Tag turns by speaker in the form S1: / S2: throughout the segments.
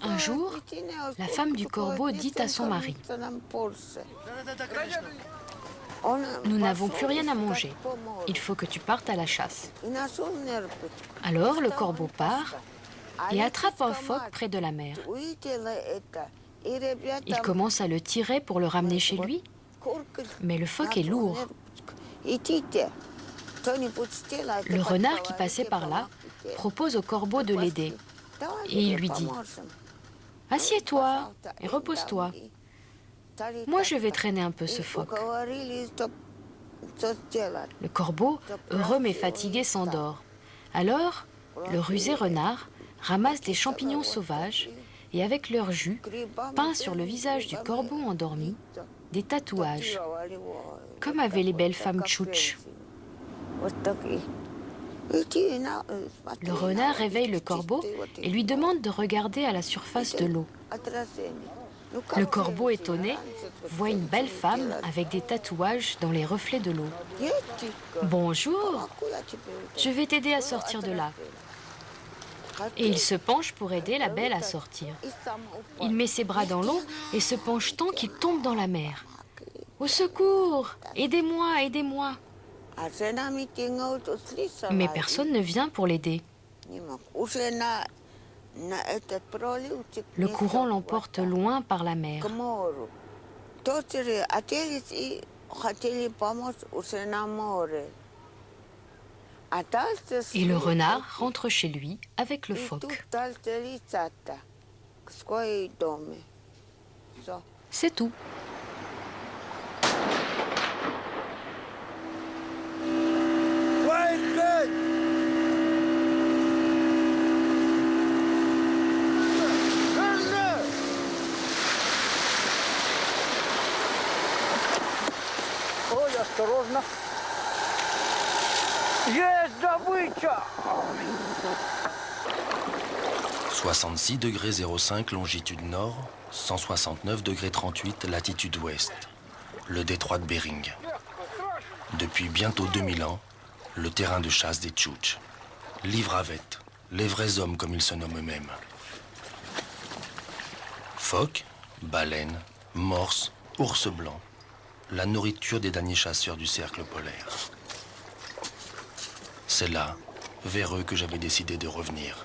S1: Un jour, la femme du corbeau dit à son mari: nous n'avons plus rien à manger. Il faut que tu partes à la chasse. Alors le corbeau part et attrape un phoque près de la mer. Il commence à le tirer pour le ramener chez lui, mais le phoque est lourd. Le renard qui passait par là propose au corbeau de l'aider et il lui dit: assieds-toi et repose-toi. Moi, je vais traîner un peu ce phoque. Le corbeau, heureux mais fatigué, s'endort. Alors, le rusé renard ramasse des champignons sauvages et avec leur jus, peint sur le visage du corbeau endormi des tatouages, comme avaient les belles femmes tchouches. Le renard réveille le corbeau et lui demande de regarder à la surface de l'eau. Le corbeau, étonné, voit une belle femme avec des tatouages dans les reflets de l'eau. « Bonjour, je vais t'aider à sortir de là. » Et il se penche pour aider la belle à sortir. Il met ses bras dans l'eau et se penche tant qu'il tombe dans la mer. « Au secours! Aidez-moi, aidez-moi !» Mais personne ne vient pour l'aider. Le courant l'emporte loin par la mer. Et le renard rentre chez lui avec le phoque. C'est tout.
S2: Осторожно. Есть добыча!
S3: 66 degrés 05 longitude nord, 169 degrés 38 latitude ouest. Le détroit de Bering. Depuis bientôt 2000 ans, le terrain de chasse des Tchouches. Livravettes, les vrais hommes comme ils se nomment eux-mêmes. Phoques, baleines, morses, ours blancs. La nourriture des derniers chasseurs du cercle polaire. C'est là, vers eux, que j'avais décidé de revenir.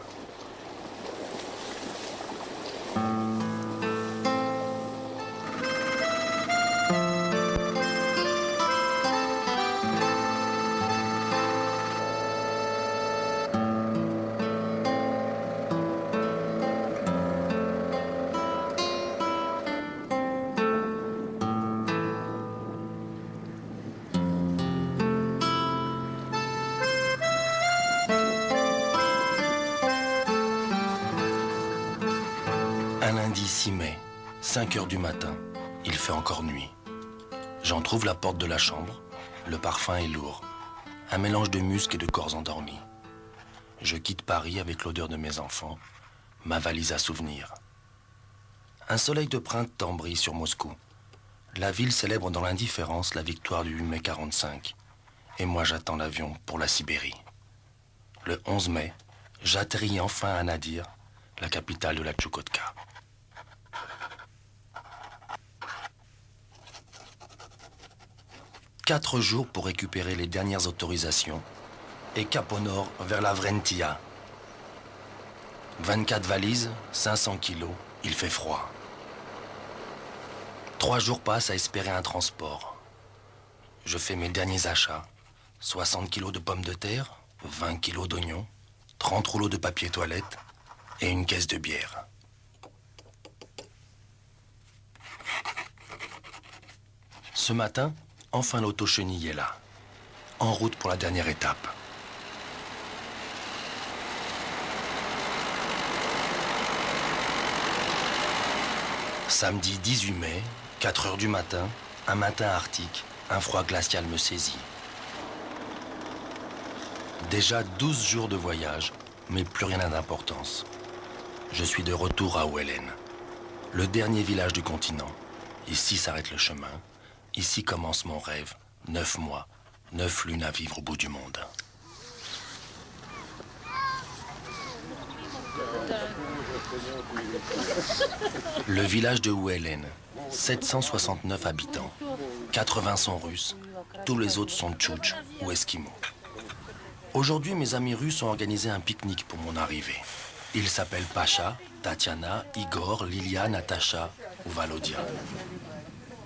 S3: Un lundi 6 mai, 5 heures du matin, il fait encore nuit. J'entrouvre la porte de la chambre, le parfum est lourd, un mélange de musc et de corps endormis. Je quitte Paris avec l'odeur de mes enfants, ma valise à souvenirs. Un soleil de printemps brille sur Moscou. La ville célèbre dans l'indifférence la victoire du 8 mai 45. Et moi j'attends l'avion pour la Sibérie. Le 11 mai, j'atterris enfin à Nadir, la capitale de la Tchoukotka. Quatre jours pour récupérer les dernières autorisations et cap au nord vers la Vrentia. 24 valises, 500 kilos, il fait froid. 3 jours passent à espérer un transport. Je fais mes derniers achats. 60 kilos de pommes de terre, 20 kilos d'oignons, 30 rouleaux de papier toilette et une caisse de bière. Ce matin, enfin l'auto-chenille est là. En route pour la dernière étape. Samedi 18 mai, 4 heures du matin, un matin arctique, un froid glacial me saisit. Déjà 12 jours de voyage, mais plus rien n'a d'importance. Je suis de retour à Ouellen, le dernier village du continent. Ici s'arrête le chemin, ici commence mon rêve. 9 mois, 9 lunes à vivre au bout du monde. Le village de Ouellen, 769 habitants. 80 sont russes, tous les autres sont tchouches ou esquimaux. Aujourd'hui, mes amis russes ont organisé un pique-nique pour mon arrivée. Ils s'appellent Pacha, Tatiana, Igor, Lilia, Natacha ou Valodia.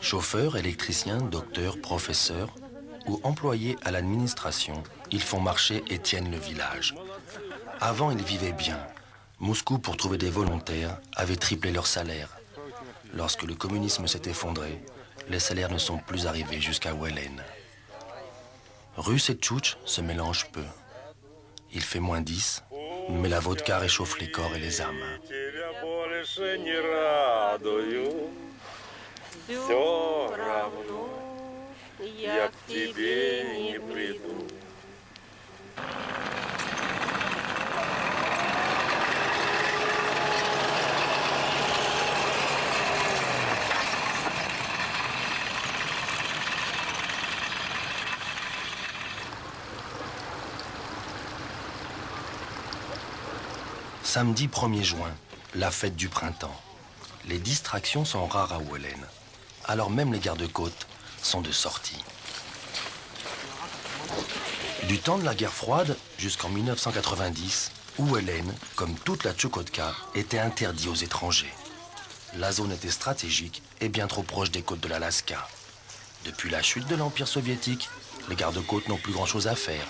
S3: Chauffeurs, électriciens, docteurs, professeurs ou employés à l'administration, ils font marcher et tiennent le village. Avant, ils vivaient bien. Moscou, pour trouver des volontaires, avait triplé leur salaire. Lorsque le communisme s'est effondré, les salaires ne sont plus arrivés jusqu'à Ouellen. Russes et tchouches se mélangent peu. Il fait -10, mais la vodka réchauffe les corps et les âmes. Samedi 1er juin, la fête du printemps. Les distractions sont rares à Ouellen. Alors même les gardes-côtes sont de sortie. Du temps de la guerre froide jusqu'en 1990, Ouellen, comme toute la Tchoukotka, était interdit aux étrangers. La zone était stratégique et bien trop proche des côtes de l'Alaska. Depuis la chute de l'Empire soviétique, les gardes-côtes n'ont plus grand-chose à faire.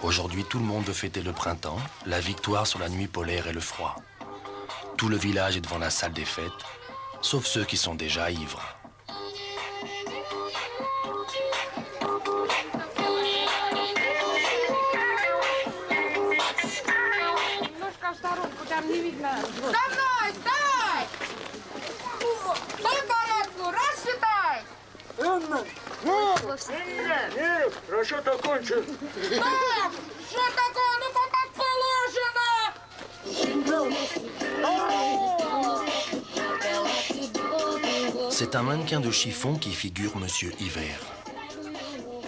S3: Aujourd'hui, tout le monde veut fêter le printemps, la victoire sur la nuit polaire et le froid. Tout le village est devant la salle des fêtes, sauf ceux qui sont déjà ivres. C'est un mannequin de chiffon qui figure Monsieur Hiver.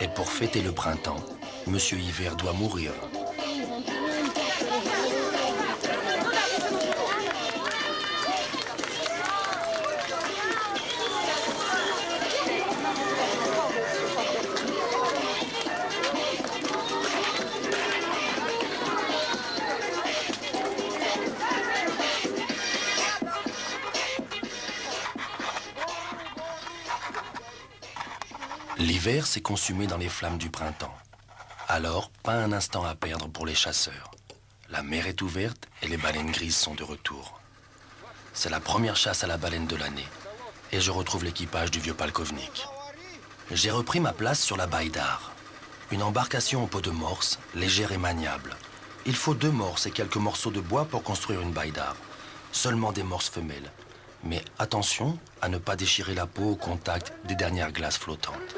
S3: Et pour fêter le printemps, Monsieur Hiver doit mourir. L'hiver s'est consumé dans les flammes du printemps. Alors, pas un instant à perdre pour les chasseurs. La mer est ouverte et les baleines grises sont de retour. C'est la première chasse à la baleine de l'année. Et je retrouve l'équipage du vieux Palkovnik. J'ai repris ma place sur la Baïdar. Une embarcation en peau de morse, légère et maniable. Il faut 2 morses et quelques morceaux de bois pour construire une Baïdar. Seulement des morses femelles. Mais attention à ne pas déchirer la peau au contact des dernières glaces flottantes.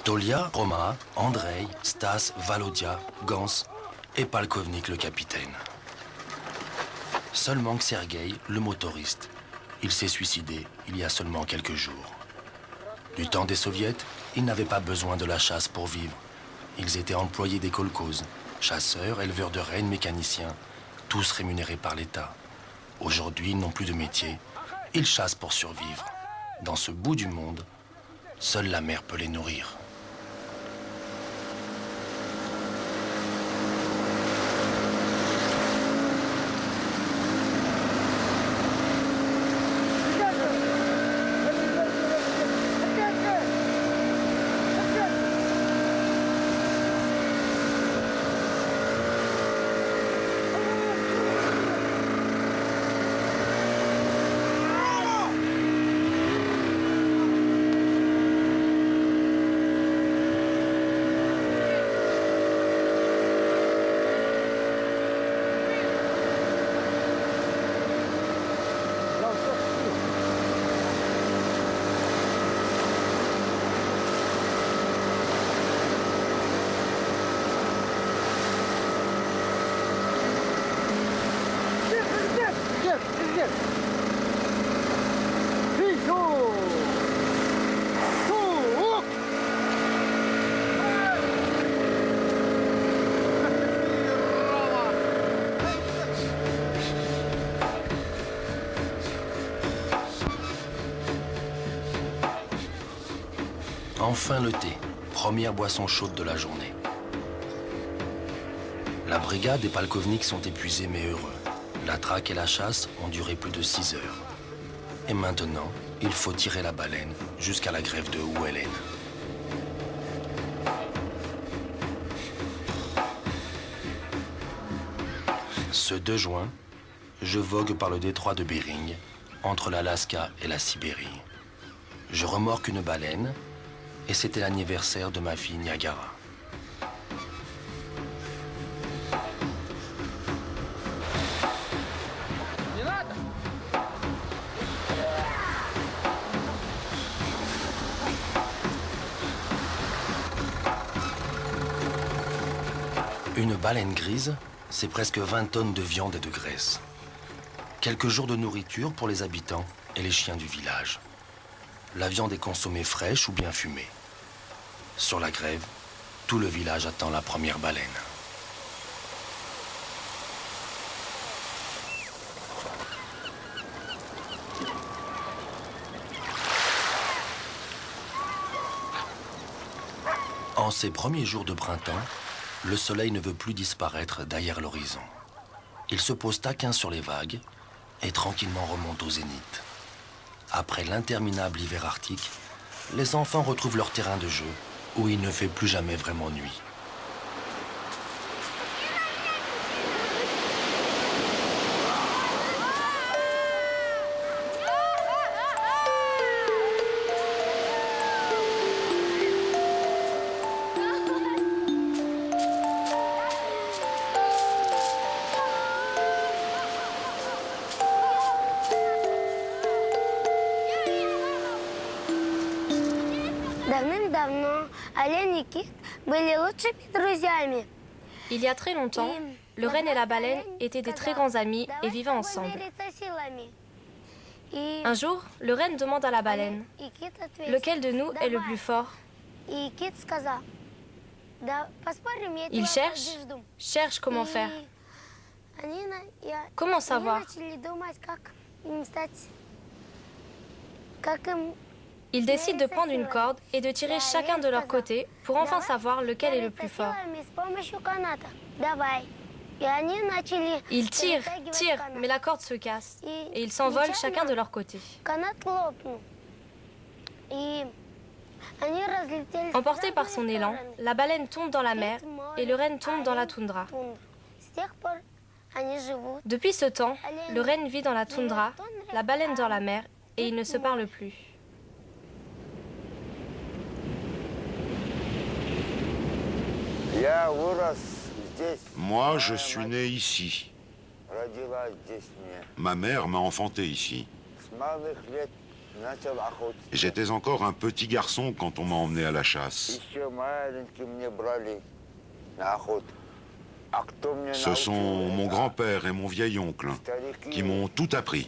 S3: Tolia, Roma, Andrei, Stas, Valodia, Gans et Palkovnik le capitaine. Seul manque Sergueï, le motoriste. Il s'est suicidé il y a seulement quelques jours. Du temps des soviets, ils n'avaient pas besoin de la chasse pour vivre. Ils étaient employés des kolkhozes, chasseurs, éleveurs de rennes, mécaniciens, tous rémunérés par l'État. Aujourd'hui, ils n'ont plus de métier. Ils chassent pour survivre. Dans ce bout du monde, seule la mer peut les nourrir. Enfin le thé, première boisson chaude de la journée. La brigade et Palkovnik sont épuisés mais heureux. La traque et la chasse ont duré plus de 6 heures. Et maintenant, il faut tirer la baleine jusqu'à la grève de Ouélène. Ce 2 juin, je vogue par le détroit de Bering, entre l'Alaska et la Sibérie. Je remorque une baleine, et c'était l'anniversaire de ma fille Niagara. Une baleine grise, c'est presque 20 tonnes de viande et de graisse. Quelques jours de nourriture pour les habitants et les chiens du village. La viande est consommée fraîche ou bien fumée. Sur la grève, tout le village attend la première baleine. En ces premiers jours de printemps, le soleil ne veut plus disparaître derrière l'horizon. Il se pose taquin sur les vagues et tranquillement remonte au zénith. Après l'interminable hiver arctique, les enfants retrouvent leur terrain de jeu où il ne fait plus jamais vraiment nuit.
S1: Il y a très longtemps, le renne et la baleine étaient des très grands amis et vivaient ensemble. Un jour, le renne demande à la baleine « Lequel de nous est le plus fort ?» Il cherche comment faire. Comment savoir? Ils décident de prendre une corde et de tirer chacun de leur côté pour enfin savoir lequel est le plus fort. Ils tirent, mais la corde se casse et ils s'envolent chacun de leur côté. Emporté par son élan, la baleine tombe dans la mer et le renne tombe dans la toundra. Depuis ce temps, le renne vit dans la toundra, la baleine dans la mer et ils ne se parlent plus.
S4: Moi, je suis né ici. Ma mère m'a enfanté ici. J'étais encore un petit garçon quand on m'a emmené à la chasse. Ce sont mon grand-père et mon vieil oncle qui m'ont tout appris.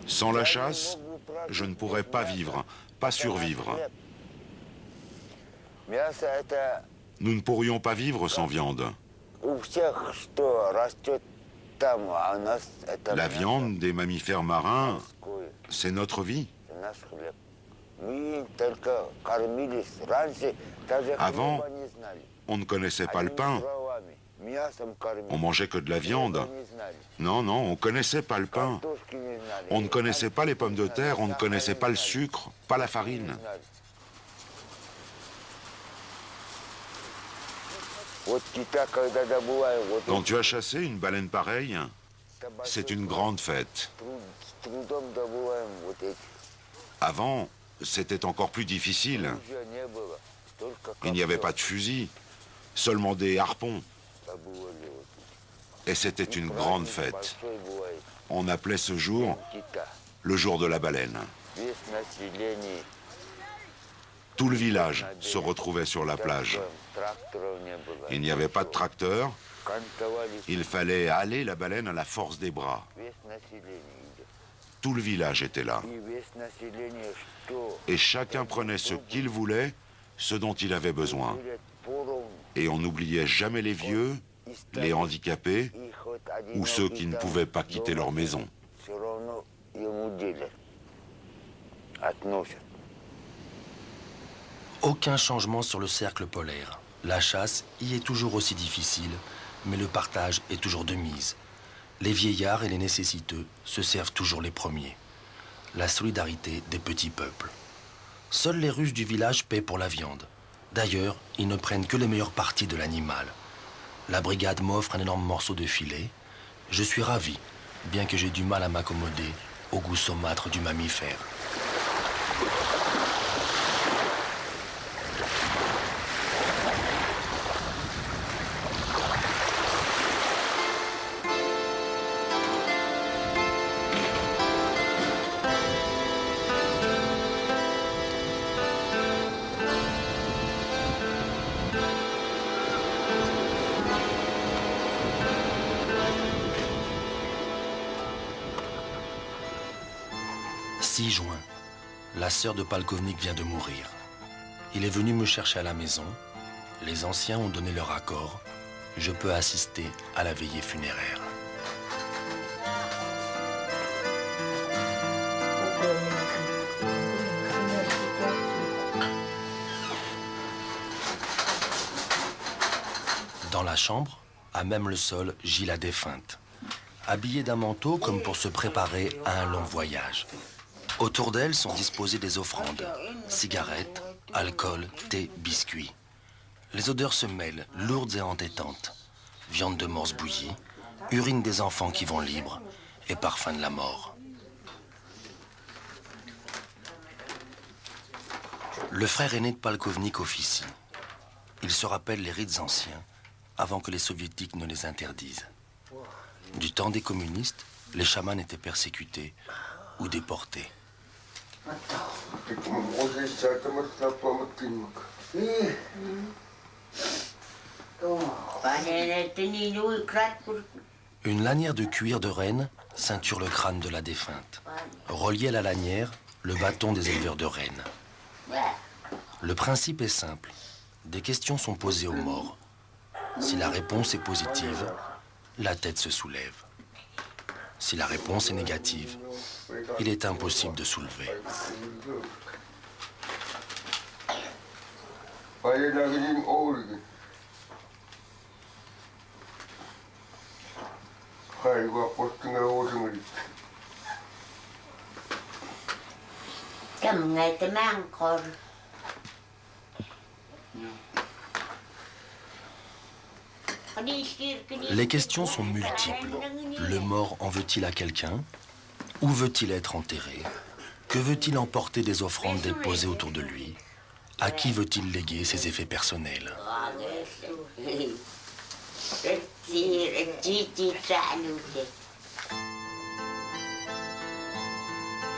S4: Sans la chasse, je ne pourrais pas vivre, pas survivre. Nous ne pourrions pas vivre sans viande. La viande des mammifères marins, c'est notre vie. Avant, on ne connaissait pas le pain. On mangeait que de la viande. Non, non, on ne connaissait pas le pain. On ne connaissait pas les pommes de terre, on ne connaissait pas le sucre, pas la farine. Quand tu as chassé une baleine pareille, c'est une grande fête. Avant, c'était encore plus difficile. Il n'y avait pas de fusil, seulement des harpons. Et c'était une grande fête. On appelait ce jour le jour de la baleine. Tout le village se retrouvait sur la plage. Il n'y avait pas de tracteur. Il fallait haler la baleine à la force des bras. Tout le village était là. Et chacun prenait ce qu'il voulait, ce dont il avait besoin. Et on n'oubliait jamais les vieux, les handicapés ou ceux qui ne pouvaient pas quitter leur maison.
S3: Aucun changement sur le cercle polaire. La chasse y est toujours aussi difficile, mais le partage est toujours de mise. Les vieillards et les nécessiteux se servent toujours les premiers. La solidarité des petits peuples. Seuls les Russes du village paient pour la viande. D'ailleurs, ils ne prennent que les meilleures parties de l'animal. La brigade m'offre un énorme morceau de filet. Je suis ravi, bien que j'ai du mal à m'accommoder au goût saumâtre du mammifère. « 6 juin, la sœur de Palkovnik vient de mourir. Il est venu me chercher à la maison. Les anciens ont donné leur accord. Je peux assister à la veillée funéraire. Dans la chambre, à même le sol, gît la défunte, habillée d'un manteau comme pour se préparer à un long voyage. Autour d'elle sont disposées des offrandes, cigarettes, alcool, thé, biscuits. Les odeurs se mêlent, lourdes et entêtantes. Viande de morse bouillie, urine des enfants qui vont libres et parfum de la mort. Le frère aîné de Palkovnik officie. Il se rappelle les rites anciens avant que les soviétiques ne les interdisent. Du temps des communistes, les chamans étaient persécutés ou déportés. Une lanière de cuir de renne ceinture le crâne de la défunte. Relié à la lanière, le bâton des éleveurs de rennes. Le principe est simple. Des questions sont posées aux morts. Si la réponse est positive, la tête se soulève. Si la réponse est négative, il est impossible de soulever. Les questions sont multiples. Le mort en veut-il à quelqu'un? Où veut-il être enterré? Que veut-il emporter des offrandes déposées autour de lui? À qui veut-il léguer ses effets personnels?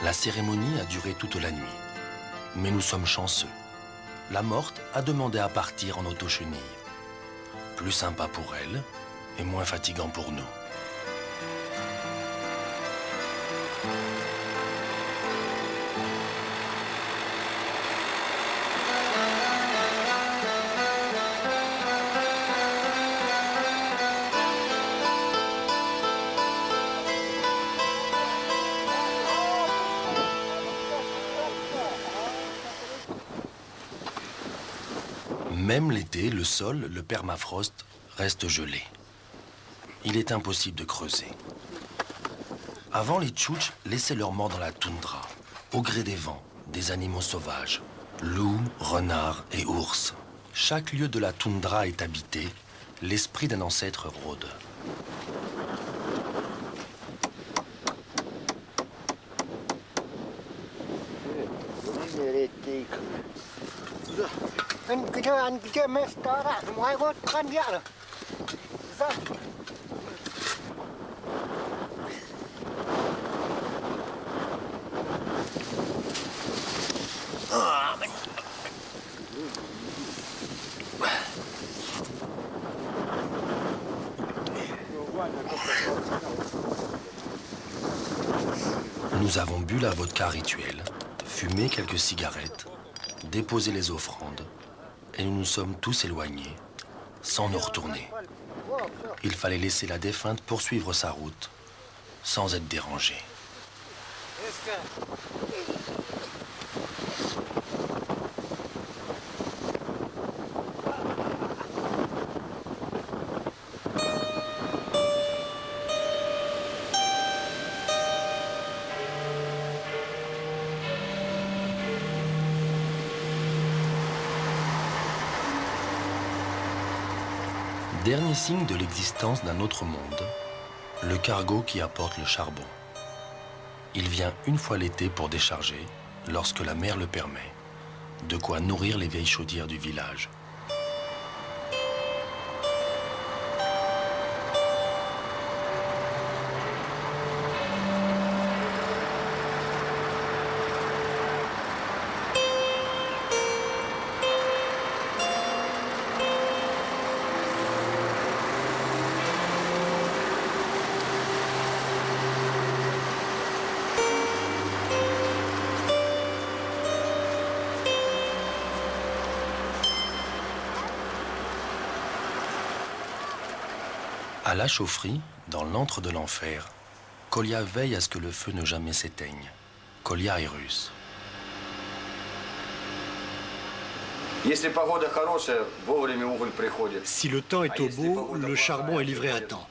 S3: La cérémonie a duré toute la nuit. Mais nous sommes chanceux. la morte a demandé à partir en auto-chenille. Plus sympa pour elle et moins fatigant pour nous. Même l'été, le sol, le permafrost, reste gelé. Il est impossible de creuser. Avant, les Tchouktches laissaient leurs morts dans la toundra, au gré des vents, des animaux sauvages, loups, renards et ours. Chaque lieu de la toundra est habité, l'esprit d'un ancêtre rôde. Nous avons bu la vodka rituelle, fumé quelques cigarettes, déposé les offrandes, et nous nous sommes tous éloignés, sans nous retourner. Il fallait laisser la défunte poursuivre sa route, sans être dérangée. Dernier signe de l'existence d'un autre monde, le cargo qui apporte le charbon. Il vient une fois l'été pour décharger, lorsque la mer le permet, de quoi nourrir les vieilles chaudières du village. À la chaufferie, dans l'antre de l'enfer, Kolya veille à ce que le feu ne jamais s'éteigne. Kolya est russe.
S5: Si le temps est au beau, le charbon est livré à temps.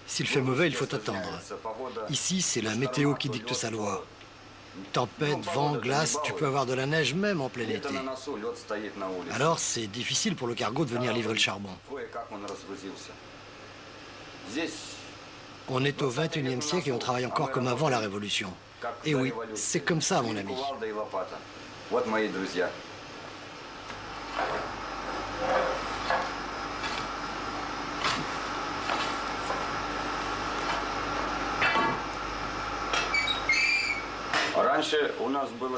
S5: S'il fait mauvais, il faut attendre. Ici, c'est la météo qui dicte sa loi. Tempête, vent, glace, tu peux avoir de la neige même en plein été. Alors, c'est difficile pour le cargo de venir livrer le charbon. On est au XXIe siècle et on travaille encore comme avant la Révolution. Et oui, c'est comme ça, mon ami.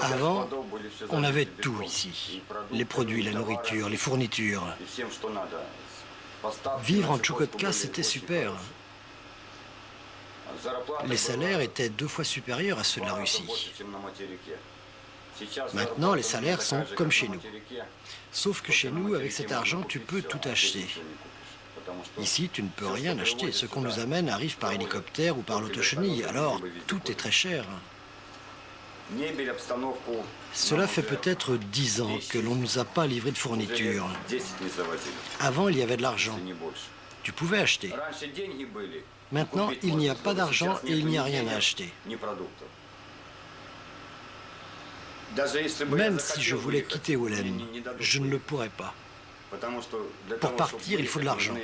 S5: Avant, on avait tout ici. Les produits, la nourriture, les fournitures. Vivre en Tchoukotka, c'était super. Les salaires étaient 2 fois supérieurs à ceux de la Russie. Maintenant, les salaires sont comme chez nous. Sauf que chez nous, avec cet argent, tu peux tout acheter. Ici, tu ne peux rien acheter. Ce qu'on nous amène arrive par hélicoptère ou par l'autochenille. Alors, tout est très cher. Cela fait peut-être 10 ans que l'on ne nous a pas livré de fourniture. Avant, il y avait de l'argent. Tu pouvais acheter. Maintenant, il n'y a pas d'argent et il n'y a rien à acheter. Même si je voulais quitter Olem, je ne le pourrais pas. Pour partir, il faut de l'argent.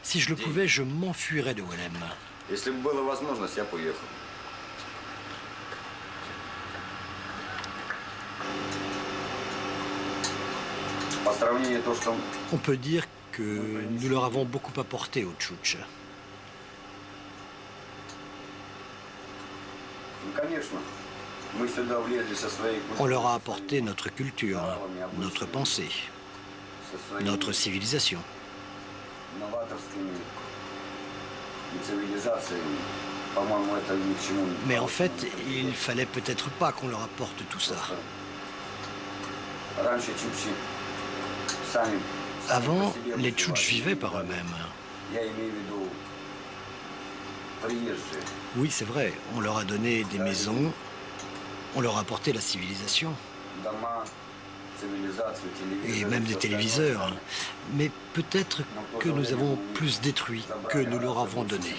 S5: Si je le pouvais, je m'enfuirais de Olem. On peut dire que nous leur avons beaucoup apporté aux Tchouktches. On leur a apporté notre culture, notre pensée, notre civilisation. Mais en fait, il fallait peut-être pas qu'on leur apporte tout ça. Avant, les Tchouktches vivaient par eux-mêmes. Oui, c'est vrai, on leur a donné des maisons, on leur a apporté la civilisation. Et même des téléviseurs. Mais peut-être que nous avons plus détruit que nous leur avons donné.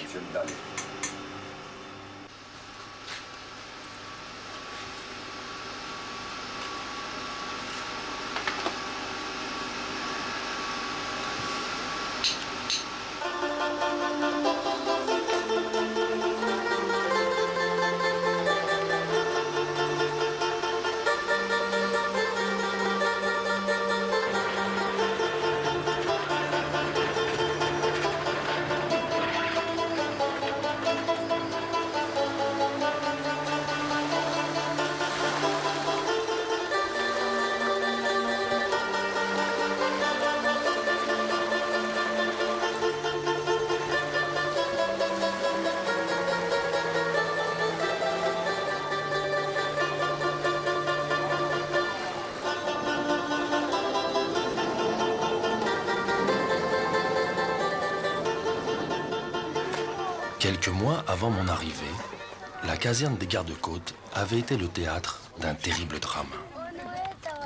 S3: Quelques mois avant mon arrivée, la caserne des gardes-côtes avait été le théâtre d'un terrible drame.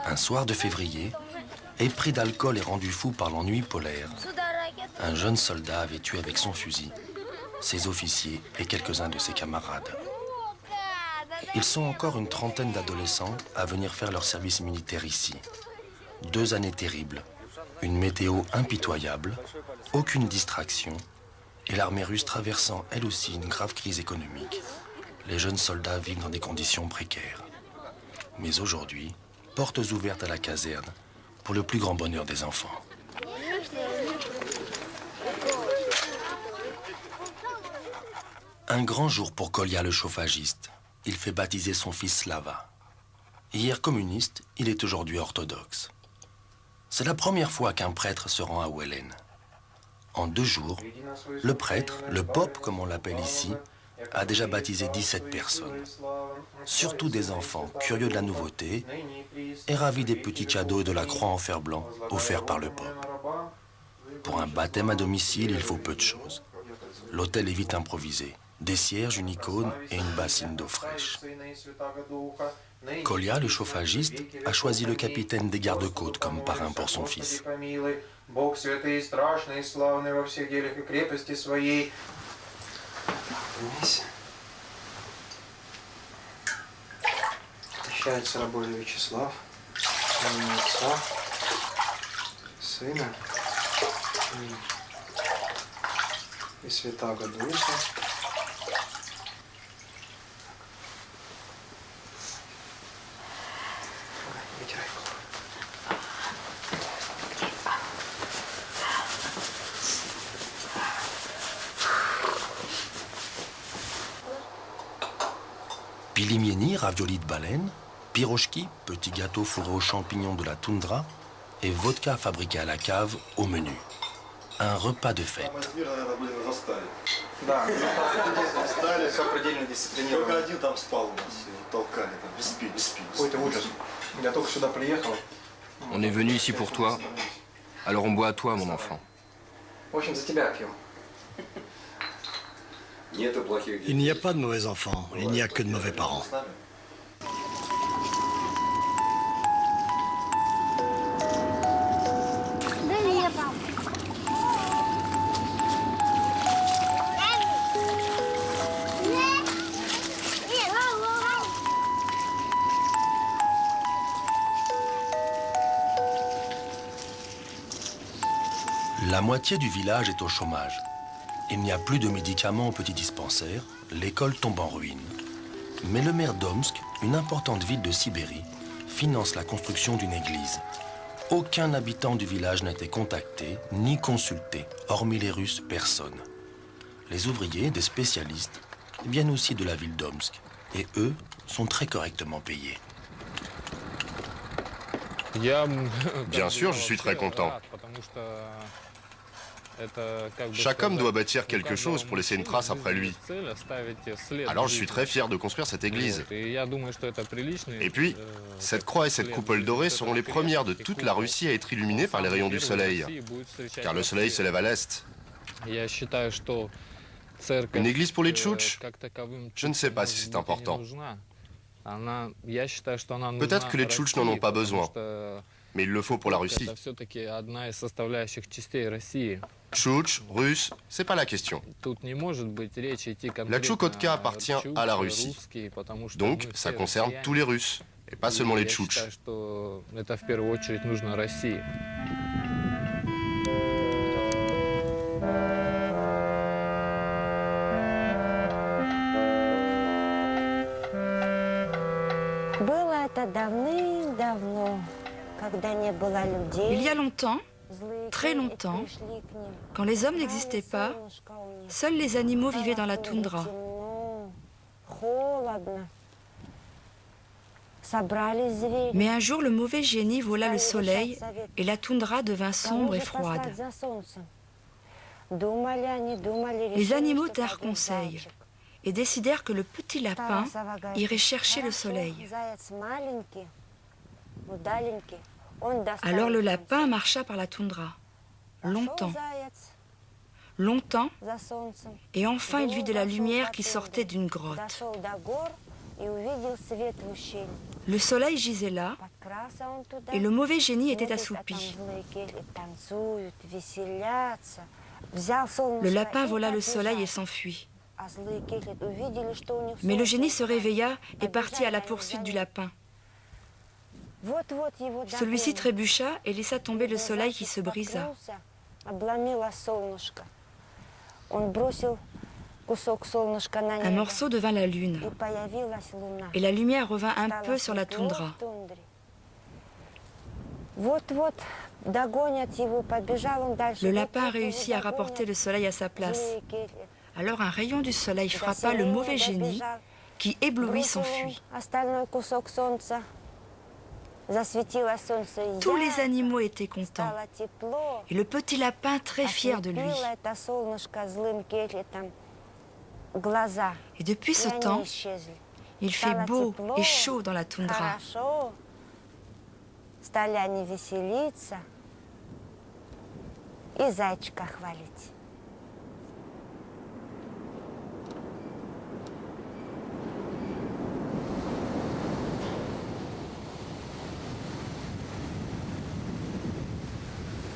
S3: Un soir de février, épris d'alcool et rendu fou par l'ennui polaire, un jeune soldat avait tué avec son fusil ses officiers et quelques-uns de ses camarades. Ils sont encore une trentaine d'adolescents à venir faire leur service militaire ici. 2 années terribles, une météo impitoyable, aucune distraction, et l'armée russe traversant elle aussi une grave crise économique. Les jeunes soldats vivent dans des conditions précaires. Mais aujourd'hui, portes ouvertes à la caserne pour le plus grand bonheur des enfants. Un grand jour pour Kolia le chauffagiste. Il fait baptiser son fils Slava. Hier communiste, il est aujourd'hui orthodoxe. C'est la première fois qu'un prêtre se rend à Welen. En 2 jours, le prêtre, le pope comme on l'appelle ici, a déjà baptisé 17 personnes. Surtout des enfants curieux de la nouveauté et ravis des petits cadeaux et de la croix en fer blanc offerts par le pope. Pour un baptême à domicile, il faut peu de choses. L'autel est vite improvisé. Des cierges, une icône et une bassine d'eau fraîche. Kolia, le chauffagiste, a choisi le capitaine des gardes-côtes comme parrain pour son fils. Pilimieni, ravioli de baleine, pirochki, petit gâteau fourré aux champignons de la toundra, et vodka fabriqué à la cave au menu. Un repas de fête.
S6: On est venu ici pour toi, alors on boit à toi, mon enfant.
S5: Il n'y a pas de mauvais enfants, il n'y a que de mauvais parents.
S3: La moitié du village est au chômage. Il n'y a plus de médicaments au petit dispensaire, l'école tombe en ruine. Mais le maire d'Omsk, une importante ville de Sibérie, finance la construction d'une église. Aucun habitant du village n'a été contacté, ni consulté, hormis les Russes, personne. Les ouvriers, des spécialistes, viennent aussi de la ville d'Omsk Et eux sont très correctement payés.
S7: Bien sûr, je suis très content. Chaque homme doit bâtir quelque chose pour laisser une trace après lui. Alors je suis très fier de construire cette église. Et puis, cette croix et cette coupole dorée seront les premières de toute la Russie à être illuminées par les rayons du soleil. Car le soleil se lève à l'est. Une église pour les Tchouktches? Je ne sais pas si c'est important. Peut-être que les Tchouktches n'en ont pas besoin, mais il le faut pour la Russie. Tchouktches, Russes, c'est pas la question. La Tchoukotka appartient à la Russie. Donc, ça concerne tous les Russes, et pas seulement les Tchouktches.
S8: Il y a longtemps, très longtemps, quand les hommes n'existaient pas, seuls les animaux vivaient dans la toundra. Mais un jour, le mauvais génie vola le soleil et la toundra devint sombre et froide. Les animaux tinrent conseil et décidèrent que le petit lapin irait chercher le soleil. Alors le lapin marcha par la toundra, longtemps, longtemps, et enfin il vit de la lumière qui sortait d'une grotte. Le soleil gisait là, et le mauvais génie était assoupi. Le lapin vola le soleil et s'enfuit. Mais le génie se réveilla et partit à la poursuite du lapin. Celui-ci trébucha et laissa tomber le soleil qui se brisa. Un morceau devint la lune, et la lumière revint un peu sur la toundra. Le lapin réussit à rapporter le soleil à sa place. Alors un rayon du soleil frappa le mauvais génie, qui, ébloui, s'enfuit. Tous les animaux étaient contents, et le petit lapin très fier de lui. Et depuis ce temps, il fait beau et chaud dans la toundra.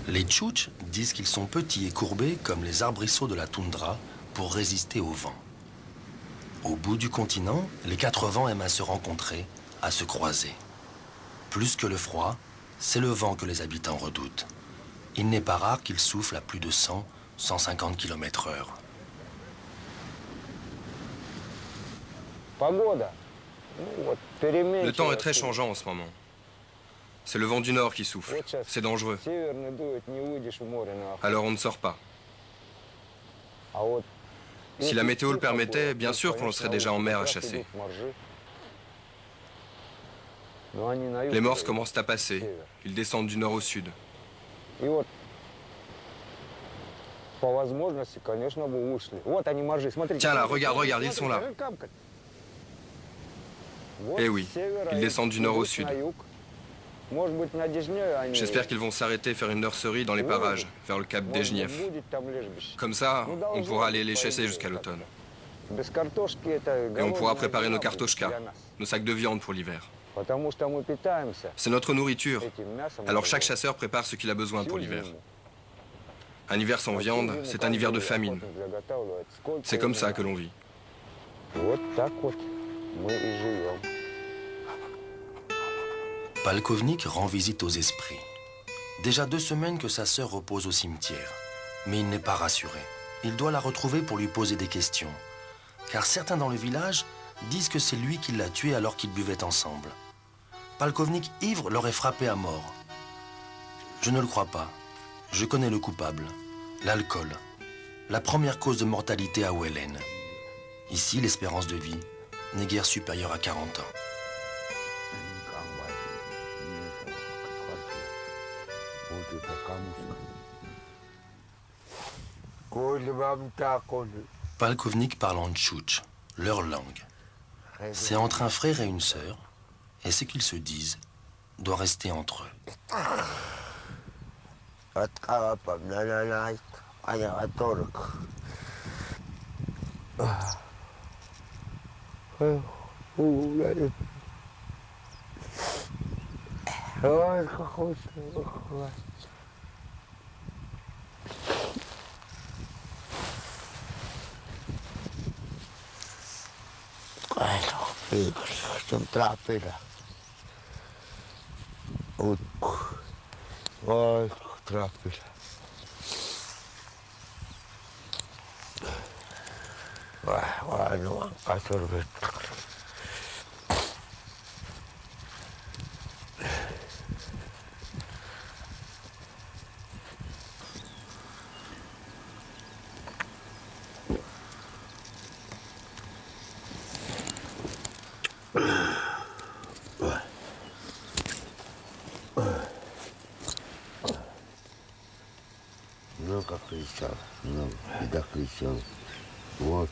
S3: Les Tchouktches disent qu'ils sont petits et courbés comme les arbrisseaux de la toundra pour résister au vent. Au bout du continent, les quatre vents aiment à se rencontrer, à se croiser. Plus que le froid, c'est le vent que les habitants redoutent. Il n'est pas rare qu'il souffle à plus de 100-150 km/h.
S6: Le temps est très changeant en ce moment. C'est le vent du nord qui souffle. C'est dangereux. Alors on ne sort pas. Si la météo le permettait, bien sûr qu'on serait déjà en mer à chasser. Les morses commencent à passer. Ils descendent du nord au sud. Tiens là, regarde, ils sont là. Eh oui, ils descendent du nord au sud. J'espère qu'ils vont s'arrêter faire une nurserie dans les parages, vers le cap d'Ejniev. Comme ça, on pourra aller les chasser jusqu'à l'automne. Et on pourra préparer nos kartoshkas, nos sacs de viande pour l'hiver. C'est notre nourriture. Alors chaque chasseur prépare ce qu'il a besoin pour l'hiver. Un hiver sans viande, c'est un hiver de famine. C'est comme ça que l'on vit.
S3: Palkovnik rend visite aux esprits. Déjà 2 semaines que sa sœur repose au cimetière. Mais il n'est pas rassuré. Il doit la retrouver pour lui poser des questions. Car certains dans le village disent que c'est lui qui l'a tuée alors qu'ils buvaient ensemble. Palkovnik, ivre, l'aurait frappé à mort. Je ne le crois pas. Je connais le coupable. L'alcool. La première cause de mortalité à Ouélène. Ici, l'espérance de vie n'est guère supérieur à 40 ans. Palkovnik parle en tchouktche, leur langue. C'est entre un frère et une sœur, et ce qu'ils se disent doit rester entre eux.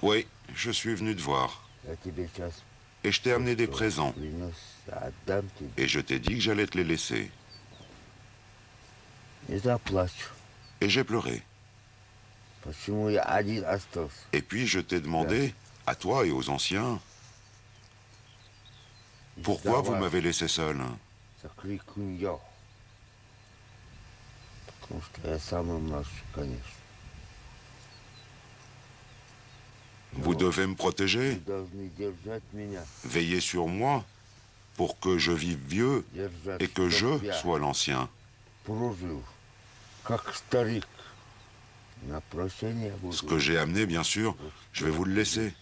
S4: Oui, je suis venu te voir. Et je t'ai amené des présents. Et je t'ai dit que j'allais te les laisser. Et j'ai pleuré. Et puis je t'ai demandé, à toi et aux anciens, pourquoi vous m'avez laissé seul? Vous devez me protéger, veiller sur moi pour que je vive vieux et que je sois l'ancien. Ce que j'ai amené, bien sûr, je vais vous le laisser.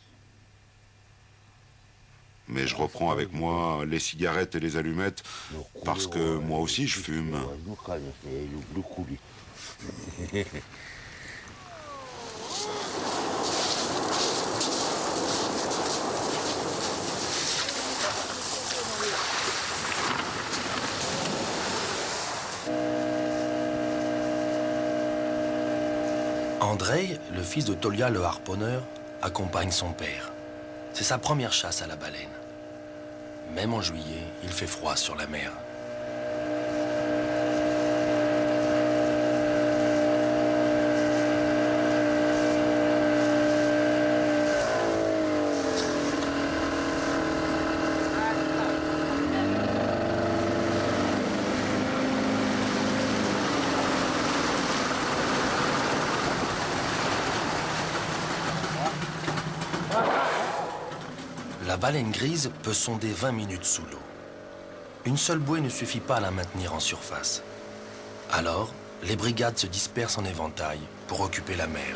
S4: Mais je reprends avec moi les cigarettes et les allumettes parce que moi aussi je fume.
S3: Andrei, le fils de Tolia le harponneur, accompagne son père. C'est sa première chasse à la baleine. Même en juillet, il fait froid sur la mer. La baleine grise peut sonder 20 minutes sous l'eau. Une seule bouée ne suffit pas à la maintenir en surface. Alors, les brigades se dispersent en éventail pour occuper la mer.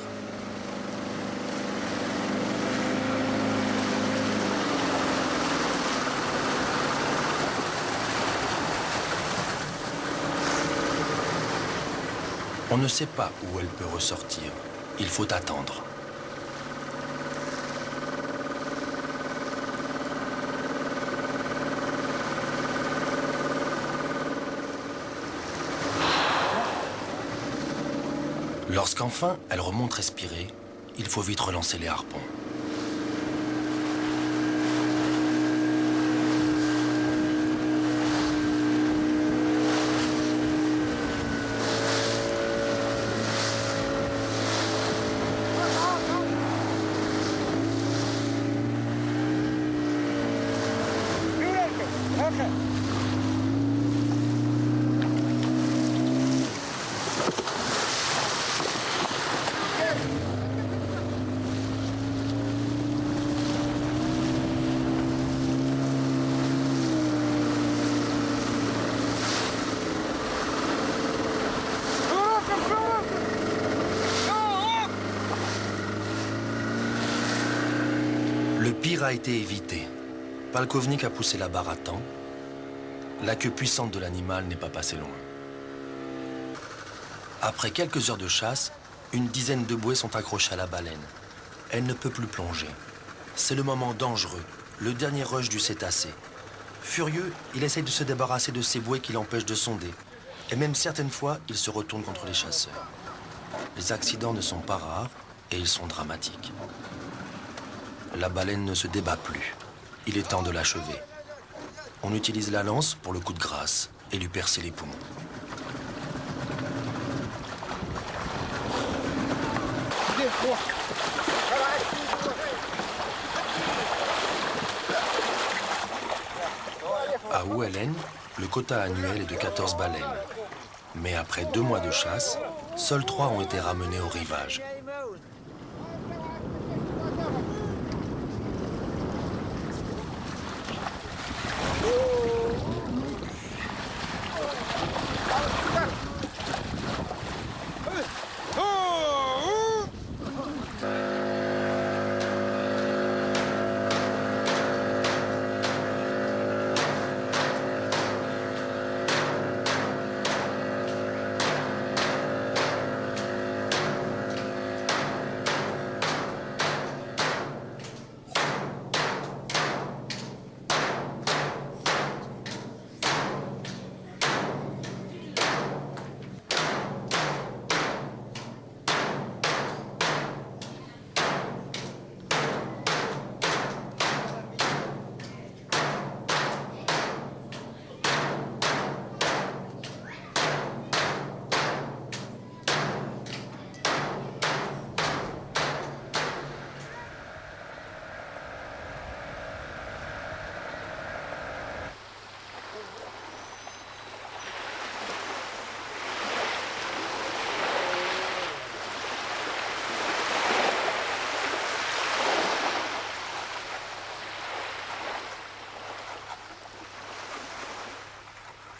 S3: On ne sait pas où elle peut ressortir. Il faut attendre. Lorsqu'enfin elle remonte respirer, il faut vite relancer les harpons. Le pire a été évité. Palkovnik a poussé la barre à temps. La queue puissante de l'animal n'est pas passée loin. Après quelques heures de chasse, une dizaine de bouées sont accrochées à la baleine. Elle ne peut plus plonger. C'est le moment dangereux le dernier rush du cétacé. Furieux, il essaye de se débarrasser de ces bouées qui l'empêchent de sonder. Et même certaines fois, il se retourne contre les chasseurs. Les accidents ne sont pas rares et ils sont dramatiques. La baleine ne se débat plus. Il est temps de l'achever. On utilise la lance pour le coup de grâce et lui percer les poumons. À Ouellen, le quota annuel est de 14 baleines. Mais après 2 mois de chasse, seuls 3 ont été ramenés au rivage.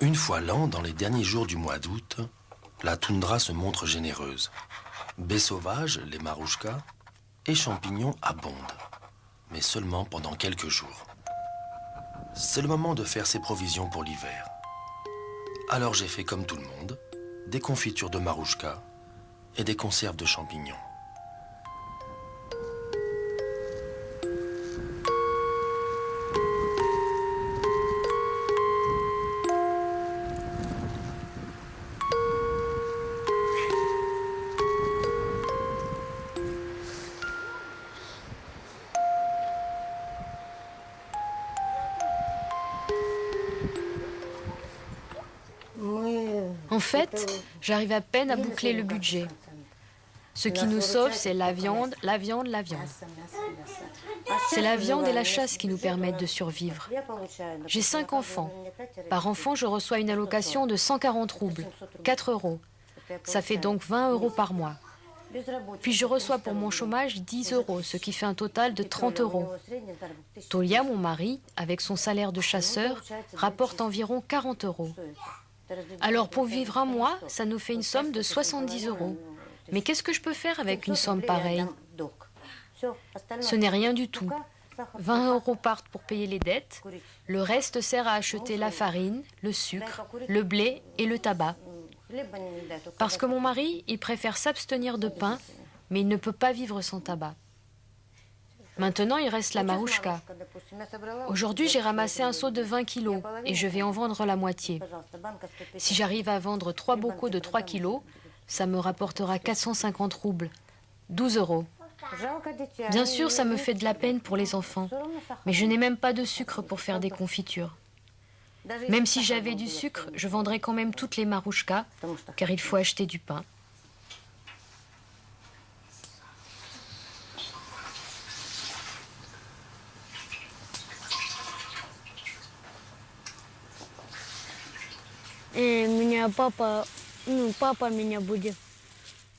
S3: Une fois l'an, dans les derniers jours du mois d'août, la toundra se montre généreuse. Baies sauvages, les marouchkas, et champignons abondent, mais seulement pendant quelques jours. C'est le moment de faire ses provisions pour l'hiver. Alors j'ai fait comme tout le monde, des confitures de marouchka et des conserves de champignons.
S1: En fait, j'arrive à peine à boucler le budget. Ce qui nous sauve, c'est la viande, la viande, la viande. C'est la viande et la chasse qui nous permettent de survivre. J'ai 5 enfants. Par enfant, je reçois une allocation de 140 roubles, 4 €. Ça fait donc 20 € par mois. Puis je reçois pour mon chômage 10 €, ce qui fait un total de 30 €. Tolia, mon mari, avec son salaire de chasseur, rapporte environ 40 €. Alors pour vivre un mois, ça nous fait une somme de 70 €. Mais qu'est-ce que je peux faire avec une somme pareille? Ce n'est rien du tout. 20 € partent pour payer les dettes. Le reste sert à acheter la farine, le sucre, le blé et le tabac. Parce que mon mari, il préfère s'abstenir de pain, mais il ne peut pas vivre sans tabac. Maintenant, il reste la marouchka. Aujourd'hui, j'ai ramassé un seau de 20 kilos et je vais en vendre la moitié. Si j'arrive à vendre 3 bocaux de 3 kilos, ça me rapportera 450 roubles, 12 €. Bien sûr, ça me fait de la peine pour les enfants, mais je n'ai même pas de sucre pour faire des confitures. Même si j'avais du sucre, je vendrais quand même toutes les marouchkas, car il faut acheter du pain.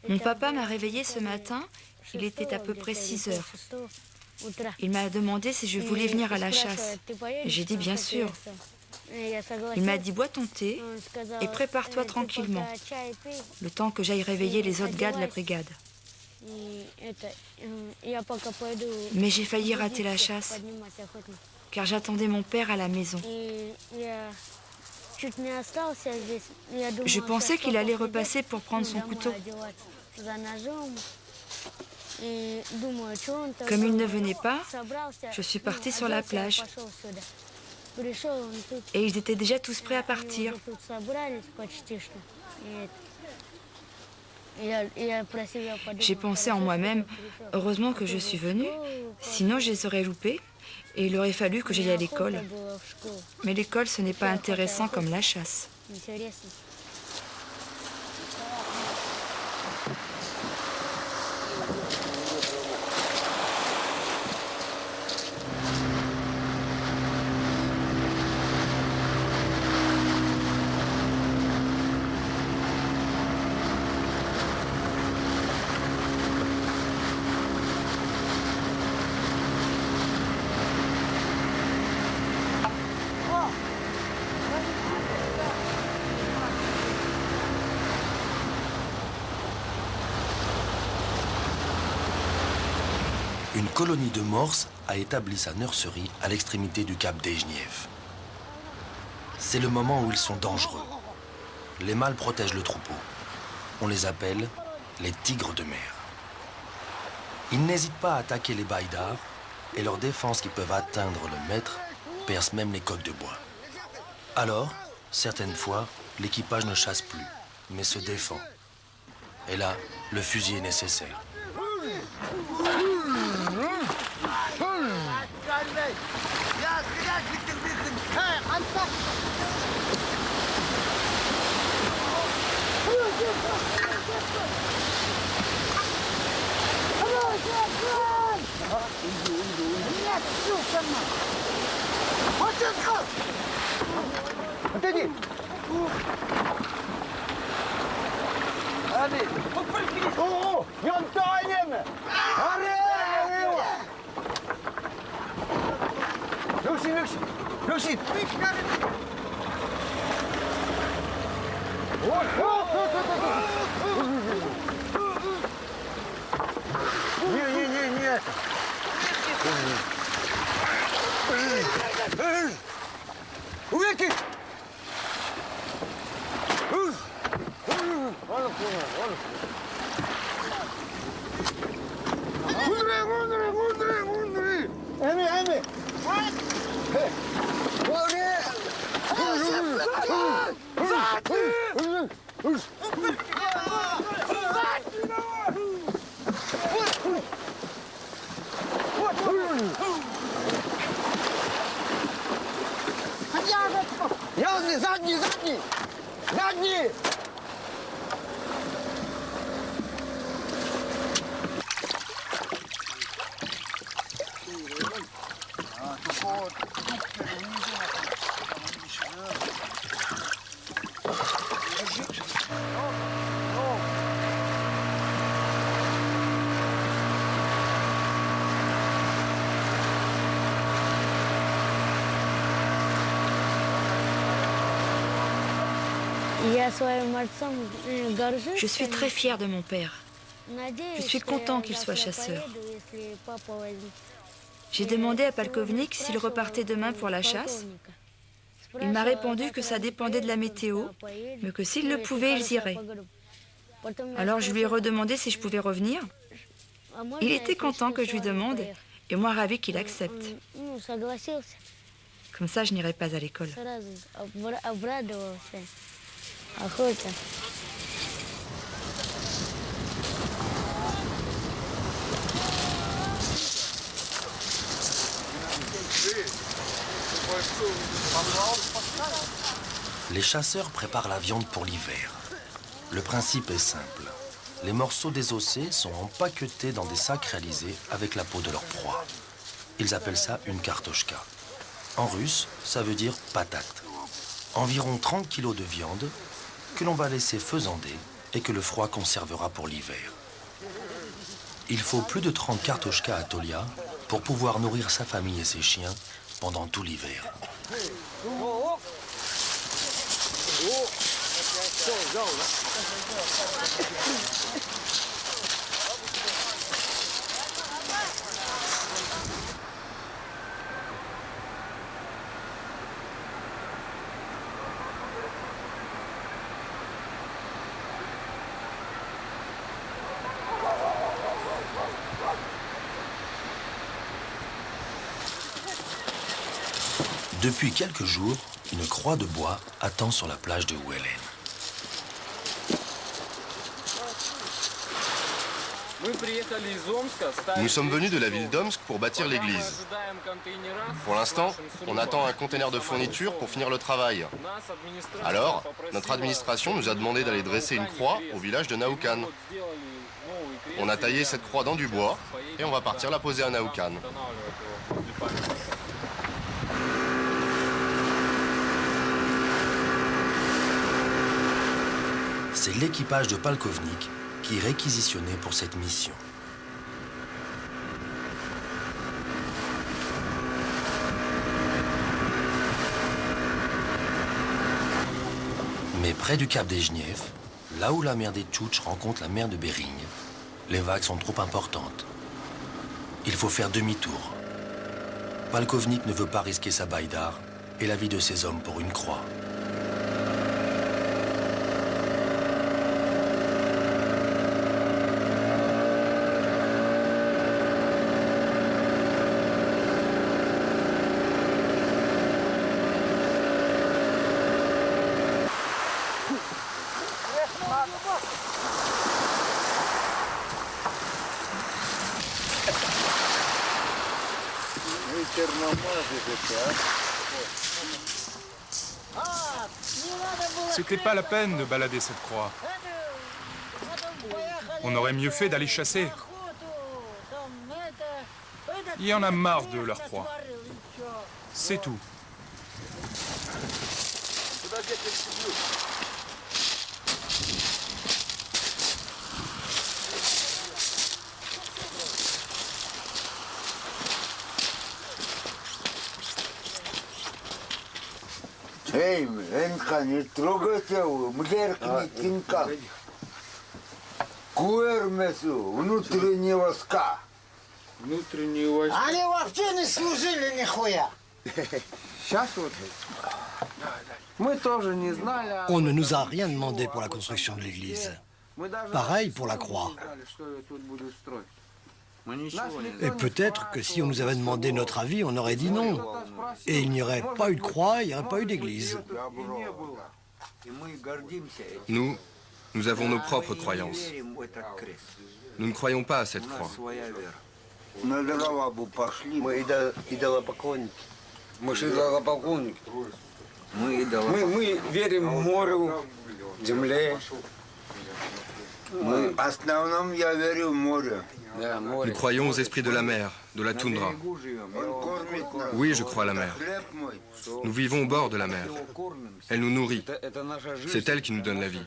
S8: Mon papa m'a réveillée ce matin, il était à peu près 6 heures. Il m'a demandé si je voulais venir à la chasse. J'ai dit bien sûr. Il m'a dit bois ton thé et prépare-toi tranquillement, le temps que j'aille réveiller les autres gars de la brigade. Mais j'ai failli rater la chasse, car j'attendais mon père à la maison. Je pensais qu'il allait repasser pour prendre son couteau. Comme il ne venait pas, je suis partie sur la plage. Et ils étaient déjà tous prêts à partir. J'ai pensé en moi-même, heureusement que je suis venue, sinon je les aurais loupés et il aurait fallu que j'aille à l'école. Mais l'école, ce n'est pas intéressant comme la chasse.
S3: Une colonie de morses a établi sa nurserie à l'extrémité du cap d'Ejniev. C'est le moment où ils sont dangereux. Les mâles protègent le troupeau. On les appelle les tigres de mer. Ils n'hésitent pas à attaquer les baïdars et leurs défenses qui peuvent atteindre le maître percent même les coques de bois. Alors, certaines fois, l'équipage ne chasse plus, mais se défend. Et là, le fusil est nécessaire.
S8: Je suis très fière de mon père. Je suis content qu'il soit chasseur. J'ai demandé à Palkovnik s'il repartait demain pour la chasse. Il m'a répondu que ça dépendait de la météo, mais que s'il le pouvait, ils iraient. Alors je lui ai redemandé si je pouvais revenir. Il était content que je lui demande, et moi ravi qu'il accepte. Comme ça, je n'irai pas à l'école.
S3: Les chasseurs préparent la viande pour l'hiver. Le principe est simple. Les morceaux désossés sont empaquetés dans des sacs réalisés avec la peau de leur proie. Ils appellent ça une kartoshka. En russe, ça veut dire patate. Environ 30 kilos de viande que l'on va laisser faisander et que le froid conservera pour l'hiver. Il faut plus de 30 kartoshkas à Tolia pour pouvoir nourrir sa famille et ses chiens pendant tout l'hiver. Depuis quelques jours, une croix de bois attend sur la plage de Welen.
S7: Nous sommes venus de la ville d'Omsk pour bâtir l'église. Pour l'instant, on attend un conteneur de fournitures pour finir le travail. Alors, notre administration nous a demandé d'aller dresser une croix au village de Naoukan. On a taillé cette croix dans du bois et on va partir la poser à Naoukan.
S3: C'est l'équipage de Palkovnik qui est réquisitionné pour cette mission. Mais près du cap d'Ejniev, là où la mer des Tchouktches rencontre la mer de Bering, les vagues sont trop importantes. Il faut faire demi-tour. Palkovnik ne veut pas risquer sa baïdare et la vie de ses hommes pour une croix.
S9: C'était pas la peine de balader cette croix. On aurait mieux fait d'aller chasser. Il y en a marre de leur croix. C'est tout.
S2: Эй, Энка, не трогайте его, млеркни тинка. Куэрмесу, внутренние войска. Внутренние войска.
S10: Они вообще не служили нихуя.
S2: Сейчас вот. Мы тоже не знали.
S5: On ne nous a rien demandé pour la construction de l'église. Pareil pour la croix. Et peut-être que si on nous avait demandé notre avis, on aurait dit non. Et il n'y aurait pas eu de croix, il n'y aurait pas eu d'église.
S6: Nous avons nos propres croyances. Nous ne croyons pas à cette croix.
S2: Мы верим морю, земле. В основном я верю в море.
S6: Nous croyons aux esprits de la mer, de la toundra. Oui, je crois à la mer. Nous vivons au bord de la mer. Elle nous nourrit. C'est elle qui nous donne la vie.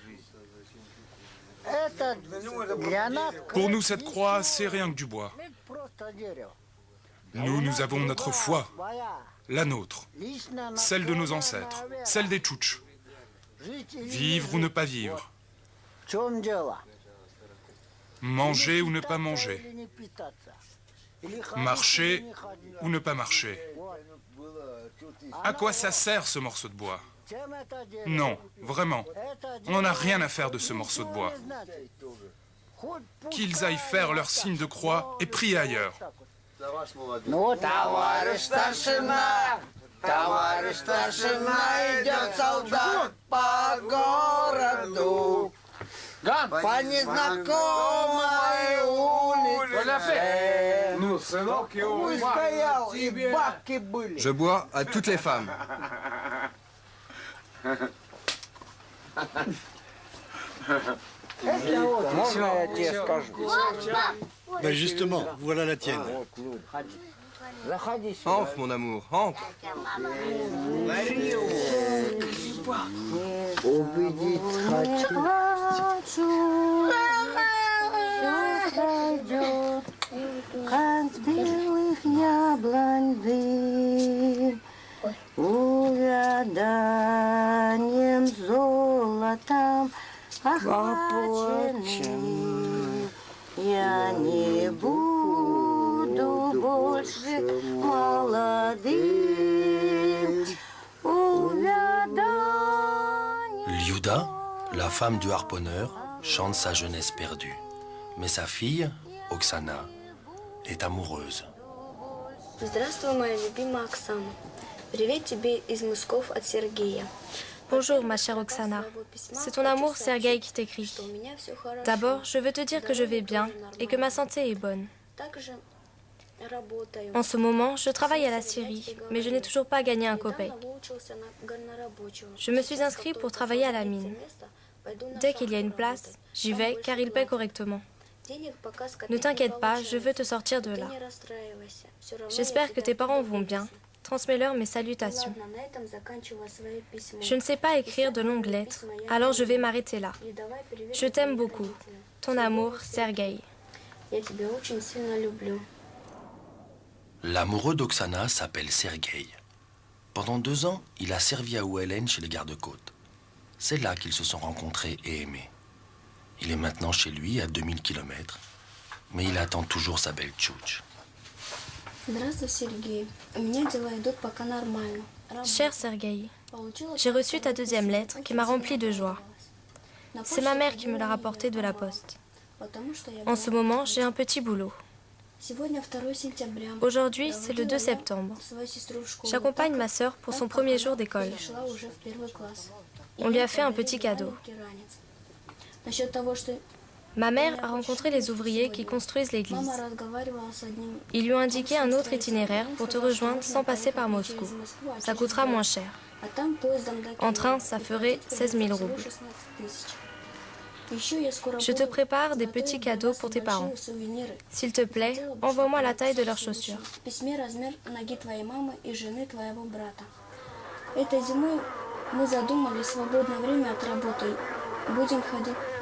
S9: Pour nous, cette croix, c'est rien que du bois. Nous avons notre foi, la nôtre, celle de nos ancêtres, celle des Tchouktches. Vivre ou ne pas vivre. Manger ou ne pas manger. Marcher ou ne pas marcher. À quoi ça sert ce morceau de bois? Non, vraiment, on n'en a rien à faire de ce morceau de bois. Qu'ils aillent faire leur signe de croix et prier ailleurs.
S10: Товарищ старшина, идет солдат по городу. По незнакомой улице.
S2: Ну, сынок его
S10: Стоял, и бабки были.
S6: Je bois à toutes les femmes.
S10: Можно я тебе скажу?
S5: Ben justement, voilà la tienne.
S10: Заходи сюда.
S6: Entre, mon amour, entre.
S10: Увидеть хочу.
S11: Как с белых яблонь дым, увяданием золотом охваченный, я не буду больше молодым, увяданием...
S3: Liuda, la femme du harponneur, chante sa jeunesse perdue. Mais sa fille, Oksana, est amoureuse.
S11: Здравствуй, моя любимая Оксана.
S12: Bonjour, ma chère Oksana. C'est ton amour, Sergueï, qui t'écrit. D'abord, je veux te dire que je vais bien et que ma santé est bonne. En ce moment, je travaille à la Syrie, mais je n'ai toujours pas gagné un kopek. Je me suis inscrit pour travailler à la mine. Dès qu'il y a une place, j'y vais car il paie correctement. Ne t'inquiète pas, je veux te sortir de là. J'espère que tes parents vont bien. Transmets-leur mes salutations. Je ne sais pas écrire de longues lettres, alors je vais m'arrêter là. Je t'aime beaucoup. Ton amour, Sergueï.
S3: L'amoureux d'Oksana s'appelle Sergueï. Pendant 2 ans, il a servi à Ouellen chez les gardes-côtes. C'est là qu'ils se sont rencontrés et aimés. Il est maintenant chez lui, à 2000 km, mais il attend toujours sa belle Tchouch.
S12: Cher Sergueï, j'ai reçu ta 2e lettre qui m'a rempli de joie. C'est ma mère qui me l'a rapportée de la poste. En ce moment, j'ai un petit boulot. Aujourd'hui, c'est le 2 septembre. J'accompagne ma sœur pour son premier jour d'école. On lui a fait un petit cadeau. Ma mère a rencontré les ouvriers qui construisent l'église. Ils lui ont indiqué un autre itinéraire pour te rejoindre sans passer par Moscou. Ça coûtera moins cher. En train, ça ferait 16 000 roubles. Je te prépare des petits cadeaux pour tes parents. S'il te plaît, envoie-moi la taille de leurs chaussures.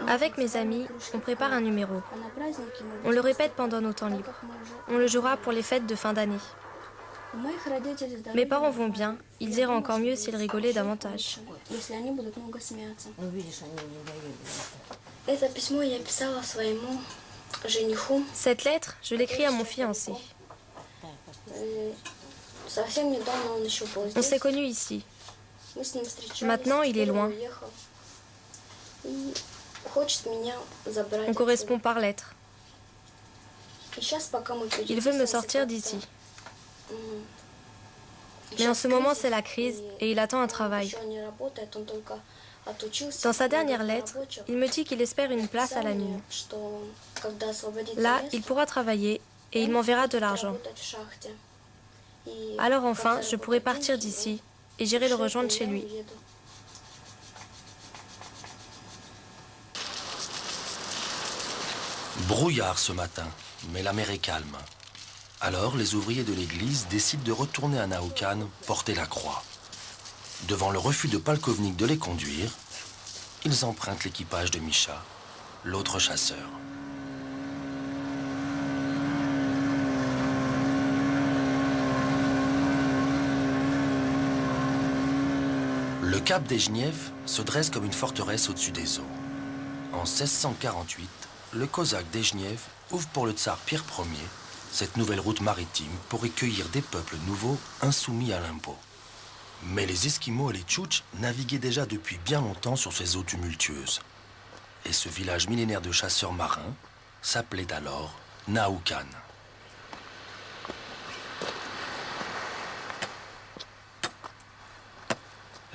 S12: Avec mes amis, on prépare un numéro. On le répète pendant nos temps libres. On le jouera pour les fêtes de fin d'année. Mes parents vont bien. Ils iraient encore mieux s'ils rigolaient davantage. Cette lettre, je l'écris à mon fiancé. On s'est connus ici. Maintenant, il est loin. On correspond par lettre. Il veut me sortir d'ici. Mais en ce moment, c'est la crise et il attend un travail. Dans sa dernière lettre, il me dit qu'il espère une place à la mine. Là, il pourra travailler et il m'enverra de l'argent. Alors enfin, je pourrai partir d'ici et j'irai le rejoindre chez lui.
S3: Brouillard ce matin, mais la mer est calme. Alors, les ouvriers de l'église décident de retourner à Naoukan porter la croix. Devant le refus de Palkovnik de les conduire, ils empruntent l'équipage de Misha, l'autre chasseur. Le cap d'Ejniev se dresse comme une forteresse au-dessus des eaux. En 1648, le cosaque d'Ejniev ouvre pour le tsar Pierre Ier cette nouvelle route maritime pour accueillir des peuples nouveaux insoumis à l'impôt. Mais les Esquimaux et les Tchouktches naviguaient déjà depuis bien longtemps sur ces eaux tumultueuses. Et ce village millénaire de chasseurs marins s'appelait alors Naoukan.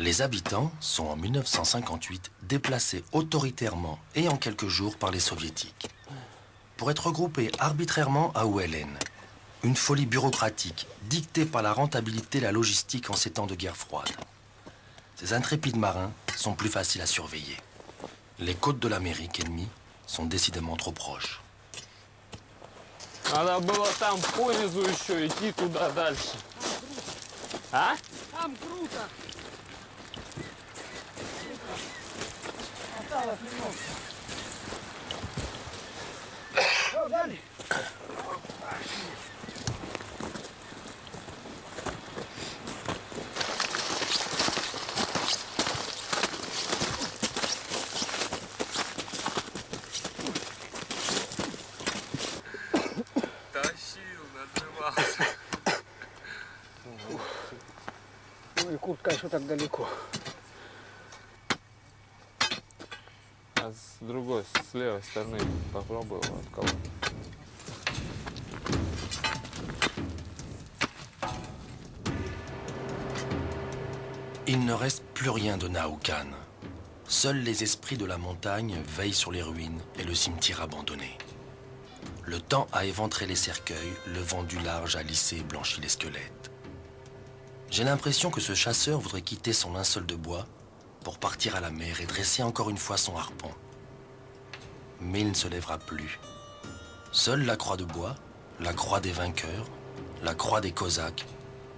S3: Les habitants sont en 1958 déplacés autoritairement et en quelques jours par les soviétiques pour être regroupés arbitrairement à Ouellen. Une folie bureaucratique dictée par la rentabilité et la logistique en ces temps de guerre froide. Ces intrépides marins sont plus faciles à surveiller. Les côtes de l'Amérique ennemie sont décidément trop proches.
S13: Надо было там понизу еще идти туда дальше. А? Там круто.
S10: Куртка еще так далеко.
S13: А с другой, с левой стороны попробую отколоть.
S3: Il ne reste plus rien de Naoukan. Seuls les esprits de la montagne veillent sur les ruines et le cimetière abandonné. Le temps a éventré les cercueils, le vent du large a lissé et blanchi les squelettes. J'ai l'impression que ce chasseur voudrait quitter son linceul de bois pour partir à la mer et dresser encore une fois son harpon. Mais il ne se lèvera plus. Seule la croix de bois, la croix des vainqueurs, la croix des Cosaques,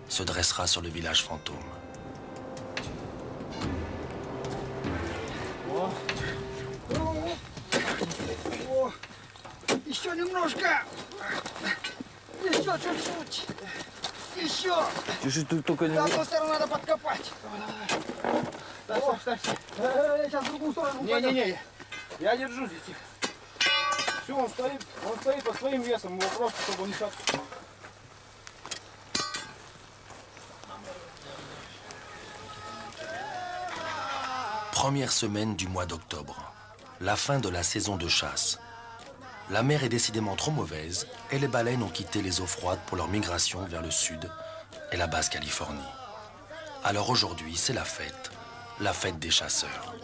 S3: se dressera sur le village fantôme.
S10: Еще немножко. Еще чуть-чуть. Еще.
S2: Чуть-чуть тут только не...
S10: С одной стороны надо подкопать. Давай, встань. Сейчас в другую сторону. Не-не-не. Я держу здесь их. Все, он стоит под своим весом. Его просто, чтобы он не шаг.
S3: Première semaine du mois d'octobre, la fin de la saison de chasse. La mer est décidément trop mauvaise et les baleines ont quitté les eaux froides pour leur migration vers le sud et la basse Californie. Alors aujourd'hui, c'est la fête des chasseurs.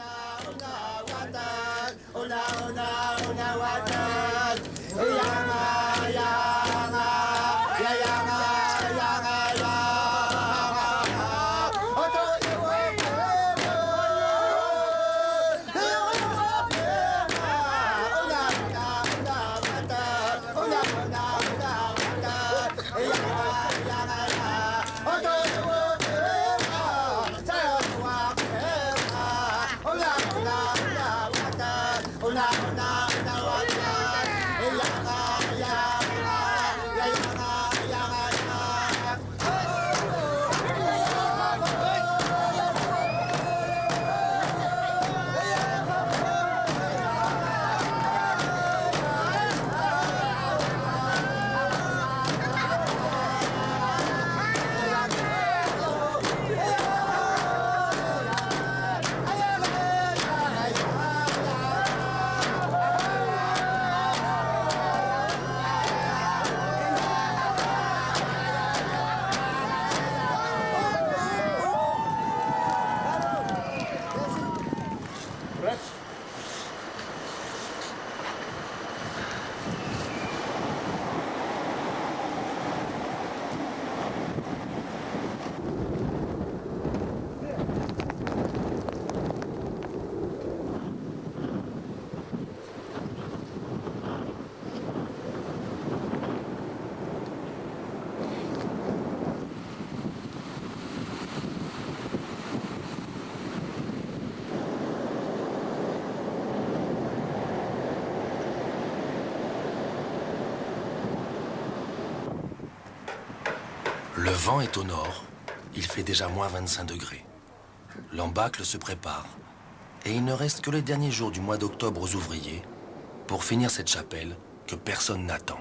S3: Le vent est au nord, il fait déjà moins 25 degrés. L'embâcle se prépare et il ne reste que les derniers jours du mois d'octobre aux ouvriers pour finir cette chapelle que personne n'attend.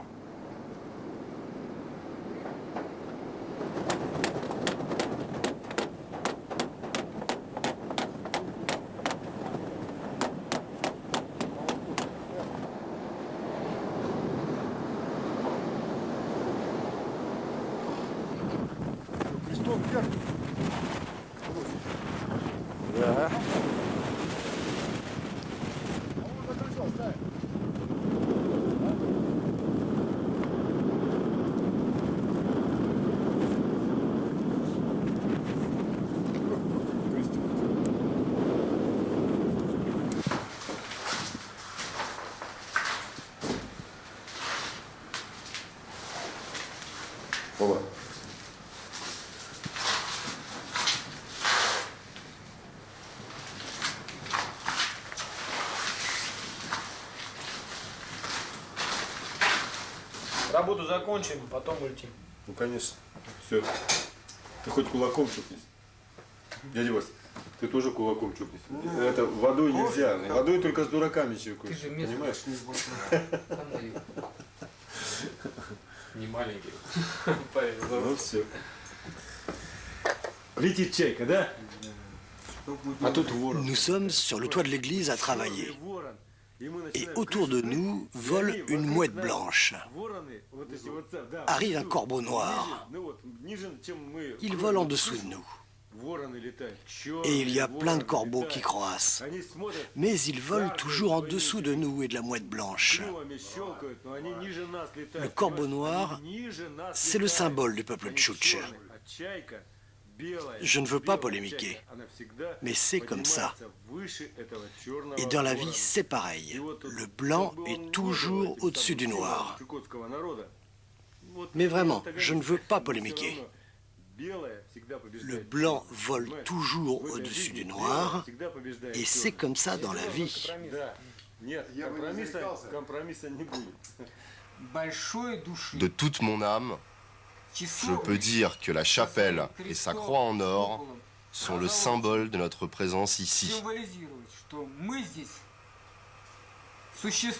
S14: Работу закончим, потом улетим.
S15: Ну, конечно. Все. Ты хоть кулаком чупнись. Дядя Вась, ты тоже кулаком чупнись. Это водой нельзя. Водой только с дураками чиркаешь.
S14: Ты же
S15: понимаешь?
S14: Не маленький.
S15: Ну все. Летит чайка, да?
S5: Nous sommes sur le toit de l'église à travailler. Et autour de nous vole une mouette blanche. Arrive un corbeau noir. Il vole en dessous de nous. Et il y a plein de corbeaux qui croassent. Mais ils volent toujours en dessous de nous et de la mouette blanche. Le corbeau noir, c'est le symbole du peuple tchouktche. Je ne veux pas polémiquer, mais c'est comme ça. Et dans la vie, c'est pareil. Le blanc est toujours au-dessus du noir. Mais vraiment, je ne veux pas polémiquer. Le blanc vole toujours au-dessus du noir, et c'est comme ça dans la vie.
S7: De toute mon âme, je peux dire que la chapelle et sa croix en or sont le symbole de notre présence ici.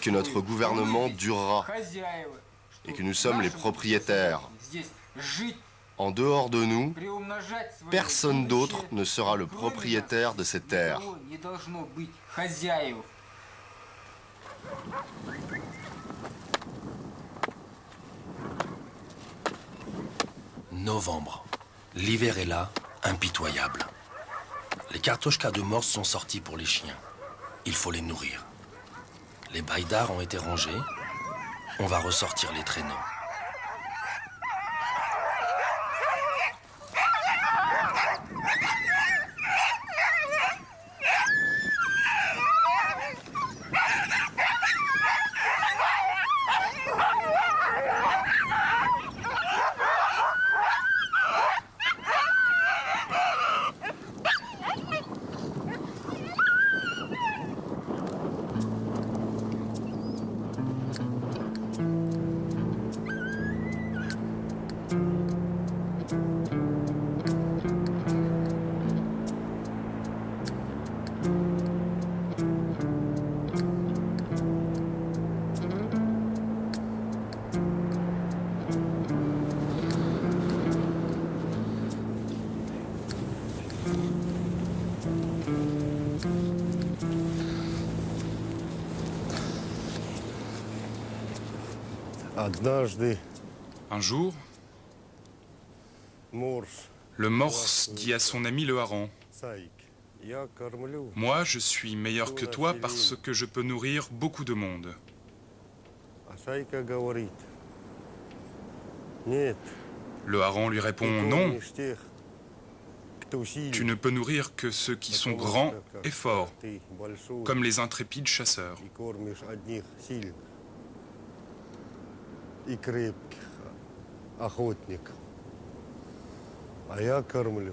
S7: Que notre gouvernement durera et que nous sommes les propriétaires. En dehors de nous, personne d'autre ne sera le propriétaire de ces terres.
S3: Novembre. L'hiver est là, impitoyable. Les kartoshkas de morse sont sortis pour les chiens. Il faut les nourrir. Les baïdars ont été rangés. On va ressortir les traîneaux.
S9: Un jour, le morse dit à son ami le hareng, « Moi, je suis meilleur que toi parce que je peux nourrir beaucoup de monde. » Le hareng lui répond, « Non, tu ne peux nourrir que ceux qui sont grands et forts, comme les intrépides chasseurs. »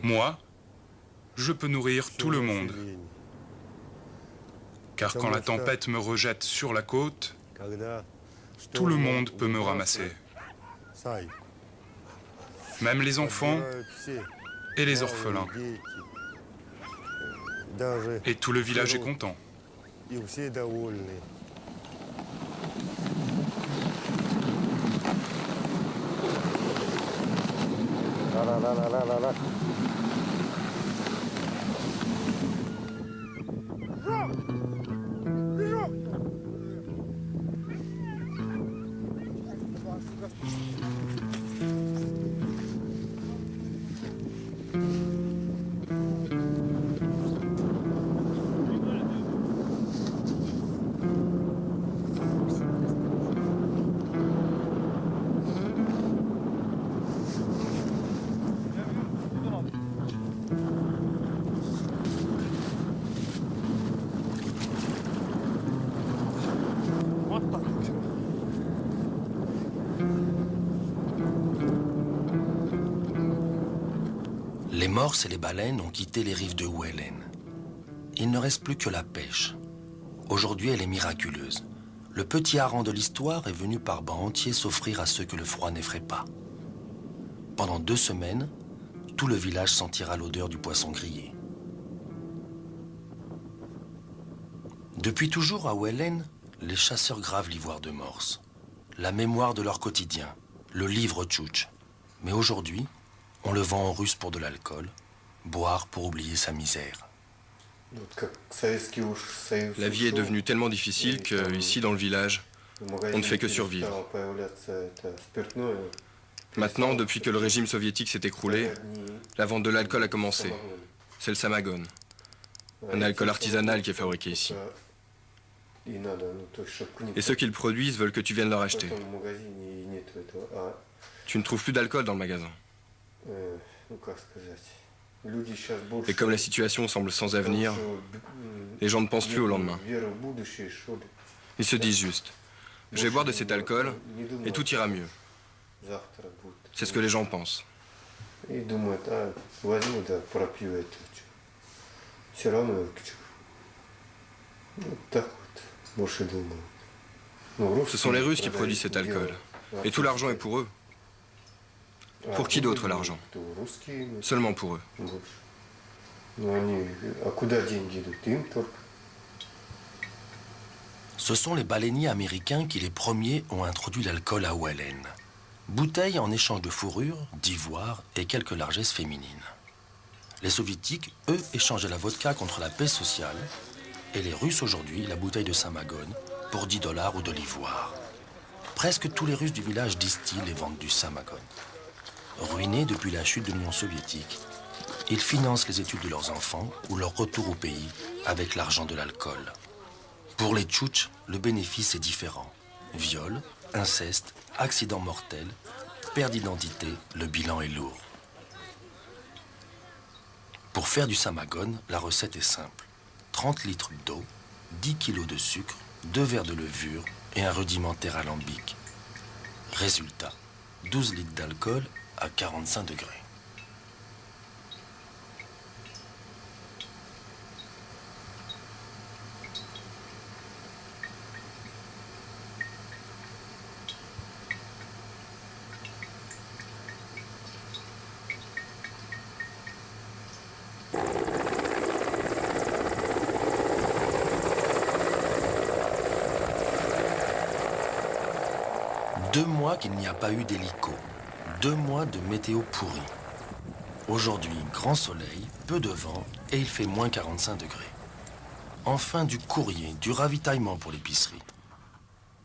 S9: Moi, je peux nourrir tout le monde. Car quand la tempête me rejette sur la côte, tout le monde peut me ramasser. Même les enfants et les orphelins. Et tout le village est content.
S3: Les morses et les baleines ont quitté les rives de Huelen. Il ne reste plus que la pêche. Aujourd'hui, elle est miraculeuse. Le petit hareng de l'histoire est venu par bancs entiers s'offrir à ceux que le froid n'effraie pas. Pendant 2 semaines, tout le village sentira l'odeur du poisson grillé. Depuis toujours à Huelen, les chasseurs gravent l'ivoire de morse. La mémoire de leur quotidien, le livre tchouktche. Mais aujourd'hui, on le vend en russe pour de l'alcool, boire pour oublier sa misère.
S6: La vie est devenue tellement difficile qu'ici, dans le village, on ne fait que survivre. Maintenant, depuis que le régime soviétique s'est écroulé, la vente de l'alcool a commencé. C'est le samagone, un alcool artisanal qui est fabriqué ici. Et ceux qui le produisent veulent que tu viennes leur acheter. Tu ne trouves plus d'alcool dans le magasin. Et comme la situation semble sans avenir, les gens ne pensent plus au lendemain. Ils se disent juste, je vais boire de cet alcool et tout ira mieux. C'est ce que les gens pensent. Ce sont les Russes qui produisent cet alcool. Et tout l'argent est pour eux. Pour qui d'autre l'argent? Seulement pour eux.
S3: Ce sont les baleiniers américains qui les premiers ont introduit l'alcool à Wellen. Bouteilles en échange de fourrure, d'ivoire et quelques largesses féminines. Les soviétiques, eux, échangeaient la vodka contre la paix sociale et les Russes aujourd'hui, la bouteille de samagone pour 10 $ ou de l'ivoire. Presque tous les Russes du village distillent et vendent du samagone. Ruinés depuis la chute de l'Union soviétique, ils financent les études de leurs enfants ou leur retour au pays avec l'argent de l'alcool. Pour les Tchouktches, le bénéfice est différent. Viol, inceste, accident mortel, perte d'identité, le bilan est lourd. Pour faire du samagone, la recette est simple. 30 litres d'eau, 10 kg de sucre, 2 verres de levure et un rudimentaire alambic. Résultat, 12 litres d'alcool à 45 degrés. Deux mois qu'il n'y a pas eu d'hélico. 2 mois de météo pourrie. Aujourd'hui, grand soleil, peu de vent et il fait moins 45 degrés. Enfin, du courrier, du ravitaillement pour l'épicerie.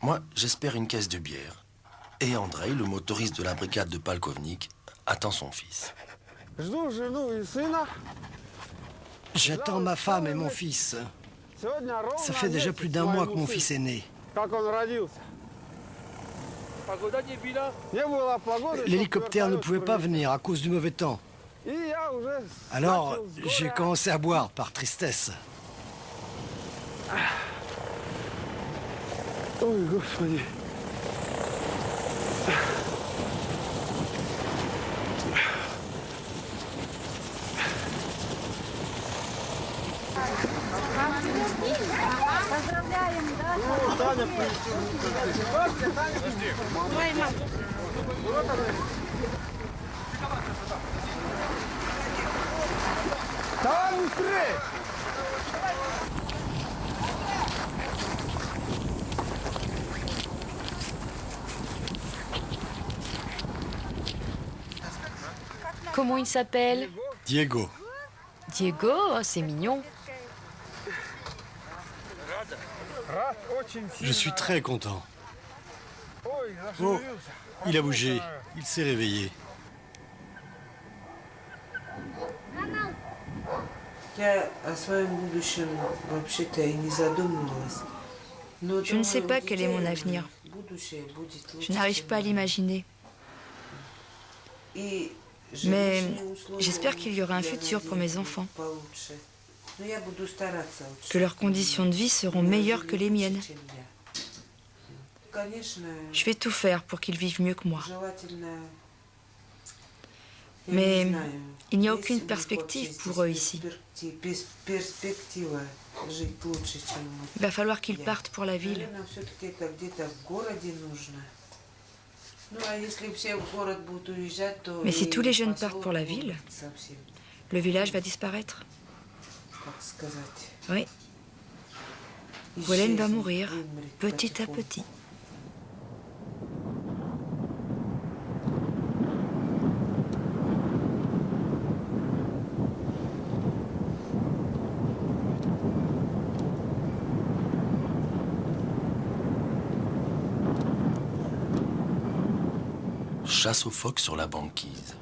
S3: Moi, j'espère une caisse de bière. Et Andrei, le motoriste de la brigade de Palkovnik, attend son fils.
S5: J'attends ma femme et mon fils. Ça fait déjà plus d'1 mois que mon fils est né. L'hélicoptère ne pouvait pas venir à cause du mauvais temps. Alors, j'ai commencé à boire par tristesse.
S10: Ой, Господи.
S11: Поздравляем, да? Ой, мам.
S10: Давай быстрее!
S1: Comment il s'appelle?
S5: Diego.
S1: Diego, oh, c'est mignon.
S5: Je suis très content. Oh, il a bougé, il s'est réveillé.
S8: Je ne sais pas quel est mon avenir. Je n'arrive pas à l'imaginer. Mais j'espère qu'il y aura un futur pour mes enfants. Que leurs conditions de vie seront meilleures que les miennes. Je vais tout faire pour qu'ils vivent mieux que moi. Mais il n'y a aucune perspective pour eux ici. Il va falloir qu'ils partent pour la ville. Mais si tous les jeunes partent pour la ville, le village va disparaître. Oui. Wellen va mourir, petit à petit.
S3: Chasse aux phoques sur la banquise.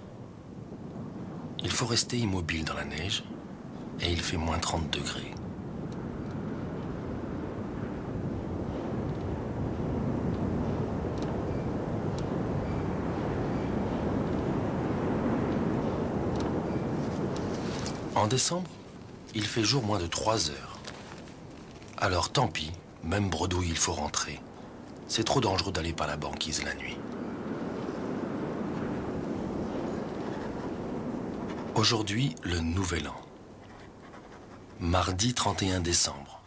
S3: Il faut rester immobile dans la neige et il fait moins 30 degrés. En décembre, il fait jour moins de 3 heures. Alors tant pis, même bredouille, il faut rentrer. C'est trop dangereux d'aller par la banquise la nuit. Aujourd'hui, le Nouvel An. Mardi 31 décembre.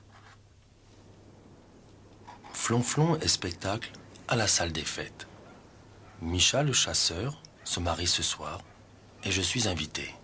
S3: Flonflon et spectacle à la salle des fêtes. Micha, le chasseur, se marie ce soir et je suis invité.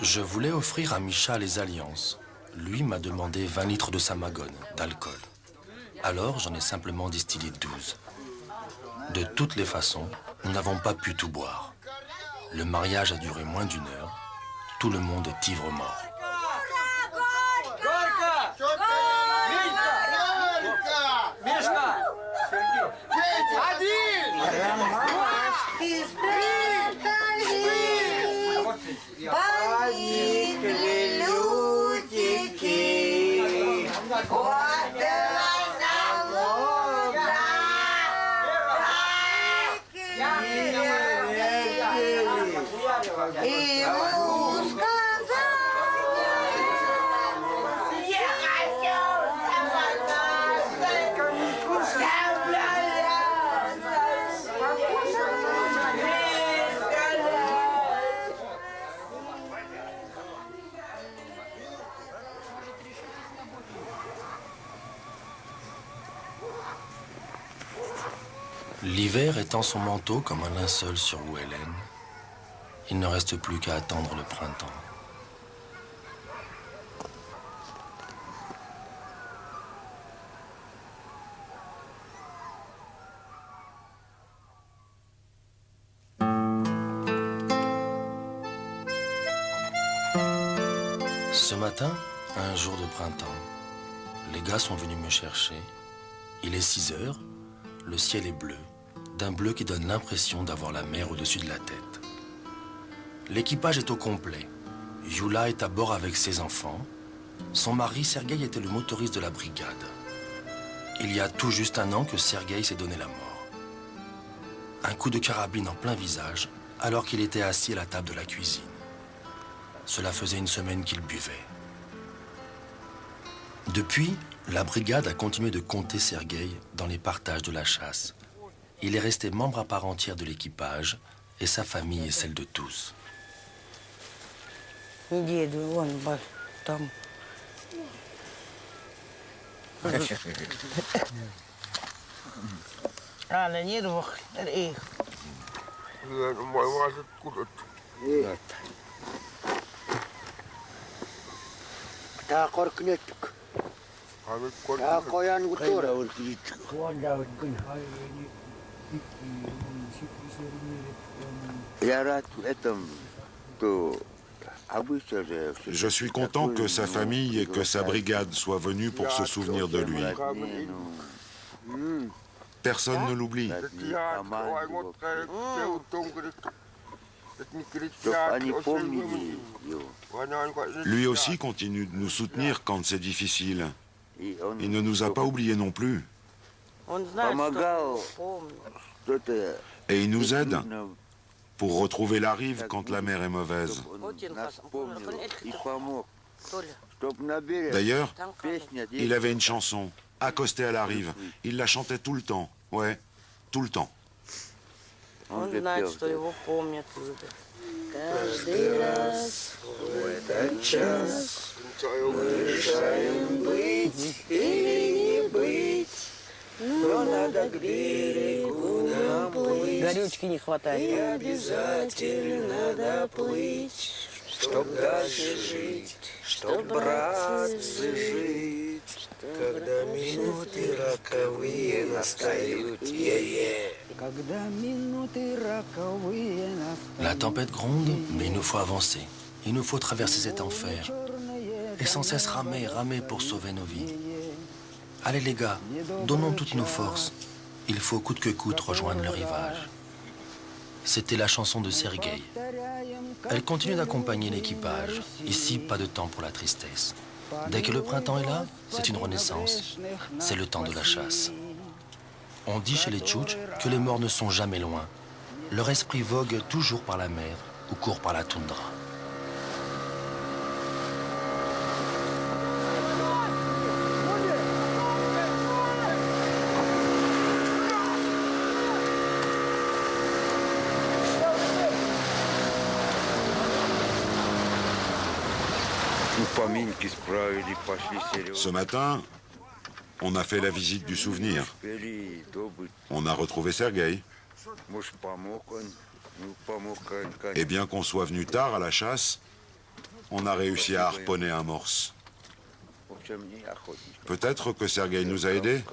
S3: Je voulais offrir à Micha les alliances. Lui m'a demandé 20 litres de samagone, d'alcool. Alors j'en ai simplement distillé 12. De toutes les façons, nous n'avons pas pu tout boire. Le mariage a duré moins d'1 heure. Tout le monde est ivre-mort. L'hiver étend son manteau comme un linceul sur Ouélène, il ne reste plus qu'à attendre le printemps. Ce matin, un jour de printemps, les gars sont venus me chercher. Il est 6 heures, le ciel est bleu, d'un bleu qui donne l'impression d'avoir la mer au-dessus de la tête. L'équipage est au complet. Yula est à bord avec ses enfants. Son mari, Sergueï, était le motoriste de la brigade. Il y a tout juste 1 an que Sergueï s'est donné la mort. Un coup de carabine en plein visage, alors qu'il était assis à la table de la cuisine. Cela faisait 1 semaine qu'il buvait. Depuis, la brigade a continué de compter Sergueï dans les partages de la chasse. Il est resté membre à part entière de l'équipage et sa famille est celle de tous.
S4: Je suis content que sa famille et que sa brigade soient venus pour se souvenir de lui. Personne ne l'oublie. Lui aussi continue de nous soutenir quand c'est difficile. Il ne nous a pas oubliés non plus. Et il nous aide pour retrouver la rive quand la mer est mauvaise. D'ailleurs, il avait une chanson, accostée à la rive. Il la chantait tout le temps, ouais, tout le temps.
S16: Горючки не хватает. И обязательно доплыть, чтоб дальше жить, чтоб, братцы, жить, когда минуты роковые настают. Когда минуты роковые настают.
S3: La tempête gronde, mais il nous faut avancer. Il nous faut traverser cet enfer. Et sans cesse ramer, ramer pour sauver nos vies. Allez les gars, donnons toutes nos forces. Il faut coûte que coûte rejoindre le rivage. C'était la chanson de Sergueï. Elle continue d'accompagner l'équipage. Ici, pas de temps pour la tristesse. Dès que le printemps est là, c'est une renaissance. C'est le temps de la chasse. On dit chez les Tchouktches que les morts ne sont jamais loin. Leur esprit vogue toujours par la mer ou court par la toundra.
S4: Ce matin, on a fait la visite du souvenir. On a retrouvé Sergueï. Et bien qu'on soit venu tard à la chasse, on a réussi à harponner un morse. Peut-être que Sergueï nous a aidés?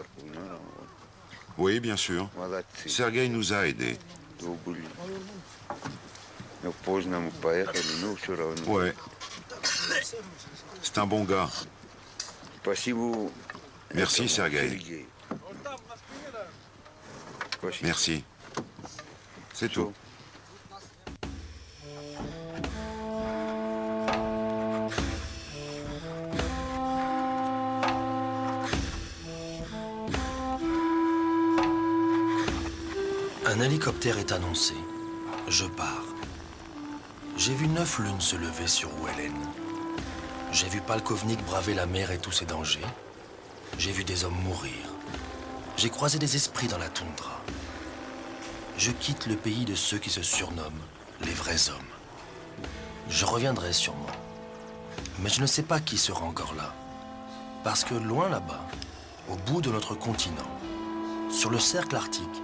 S4: Oui, bien sûr. Sergueï nous a aidés. Ouais. C'est un bon gars. Merci, Sergueï. Merci. C'est tout.
S3: Un hélicoptère est annoncé. Je pars. J'ai vu 9 lunes se lever sur Ouellen. J'ai vu Palkovnik braver la mer et tous ses dangers. J'ai vu des hommes mourir. J'ai croisé des esprits dans la toundra. Je quitte le pays de ceux qui se surnomment les vrais hommes. Je reviendrai sûrement. Mais je ne sais pas qui sera encore là. Parce que loin là-bas, au bout de notre continent, sur le cercle arctique,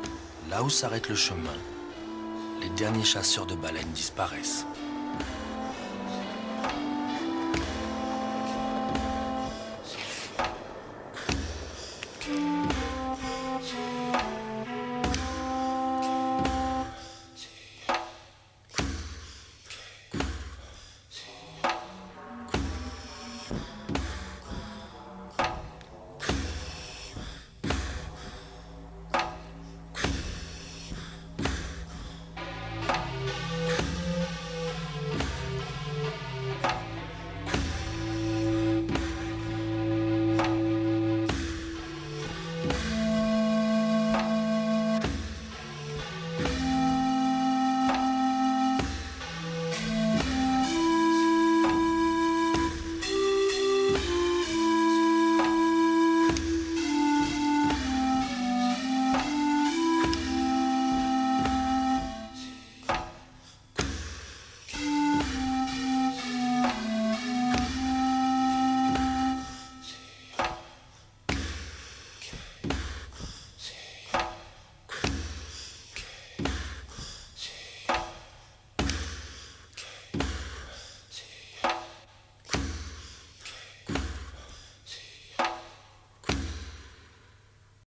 S3: là où s'arrête le chemin, les derniers chasseurs de baleines disparaissent.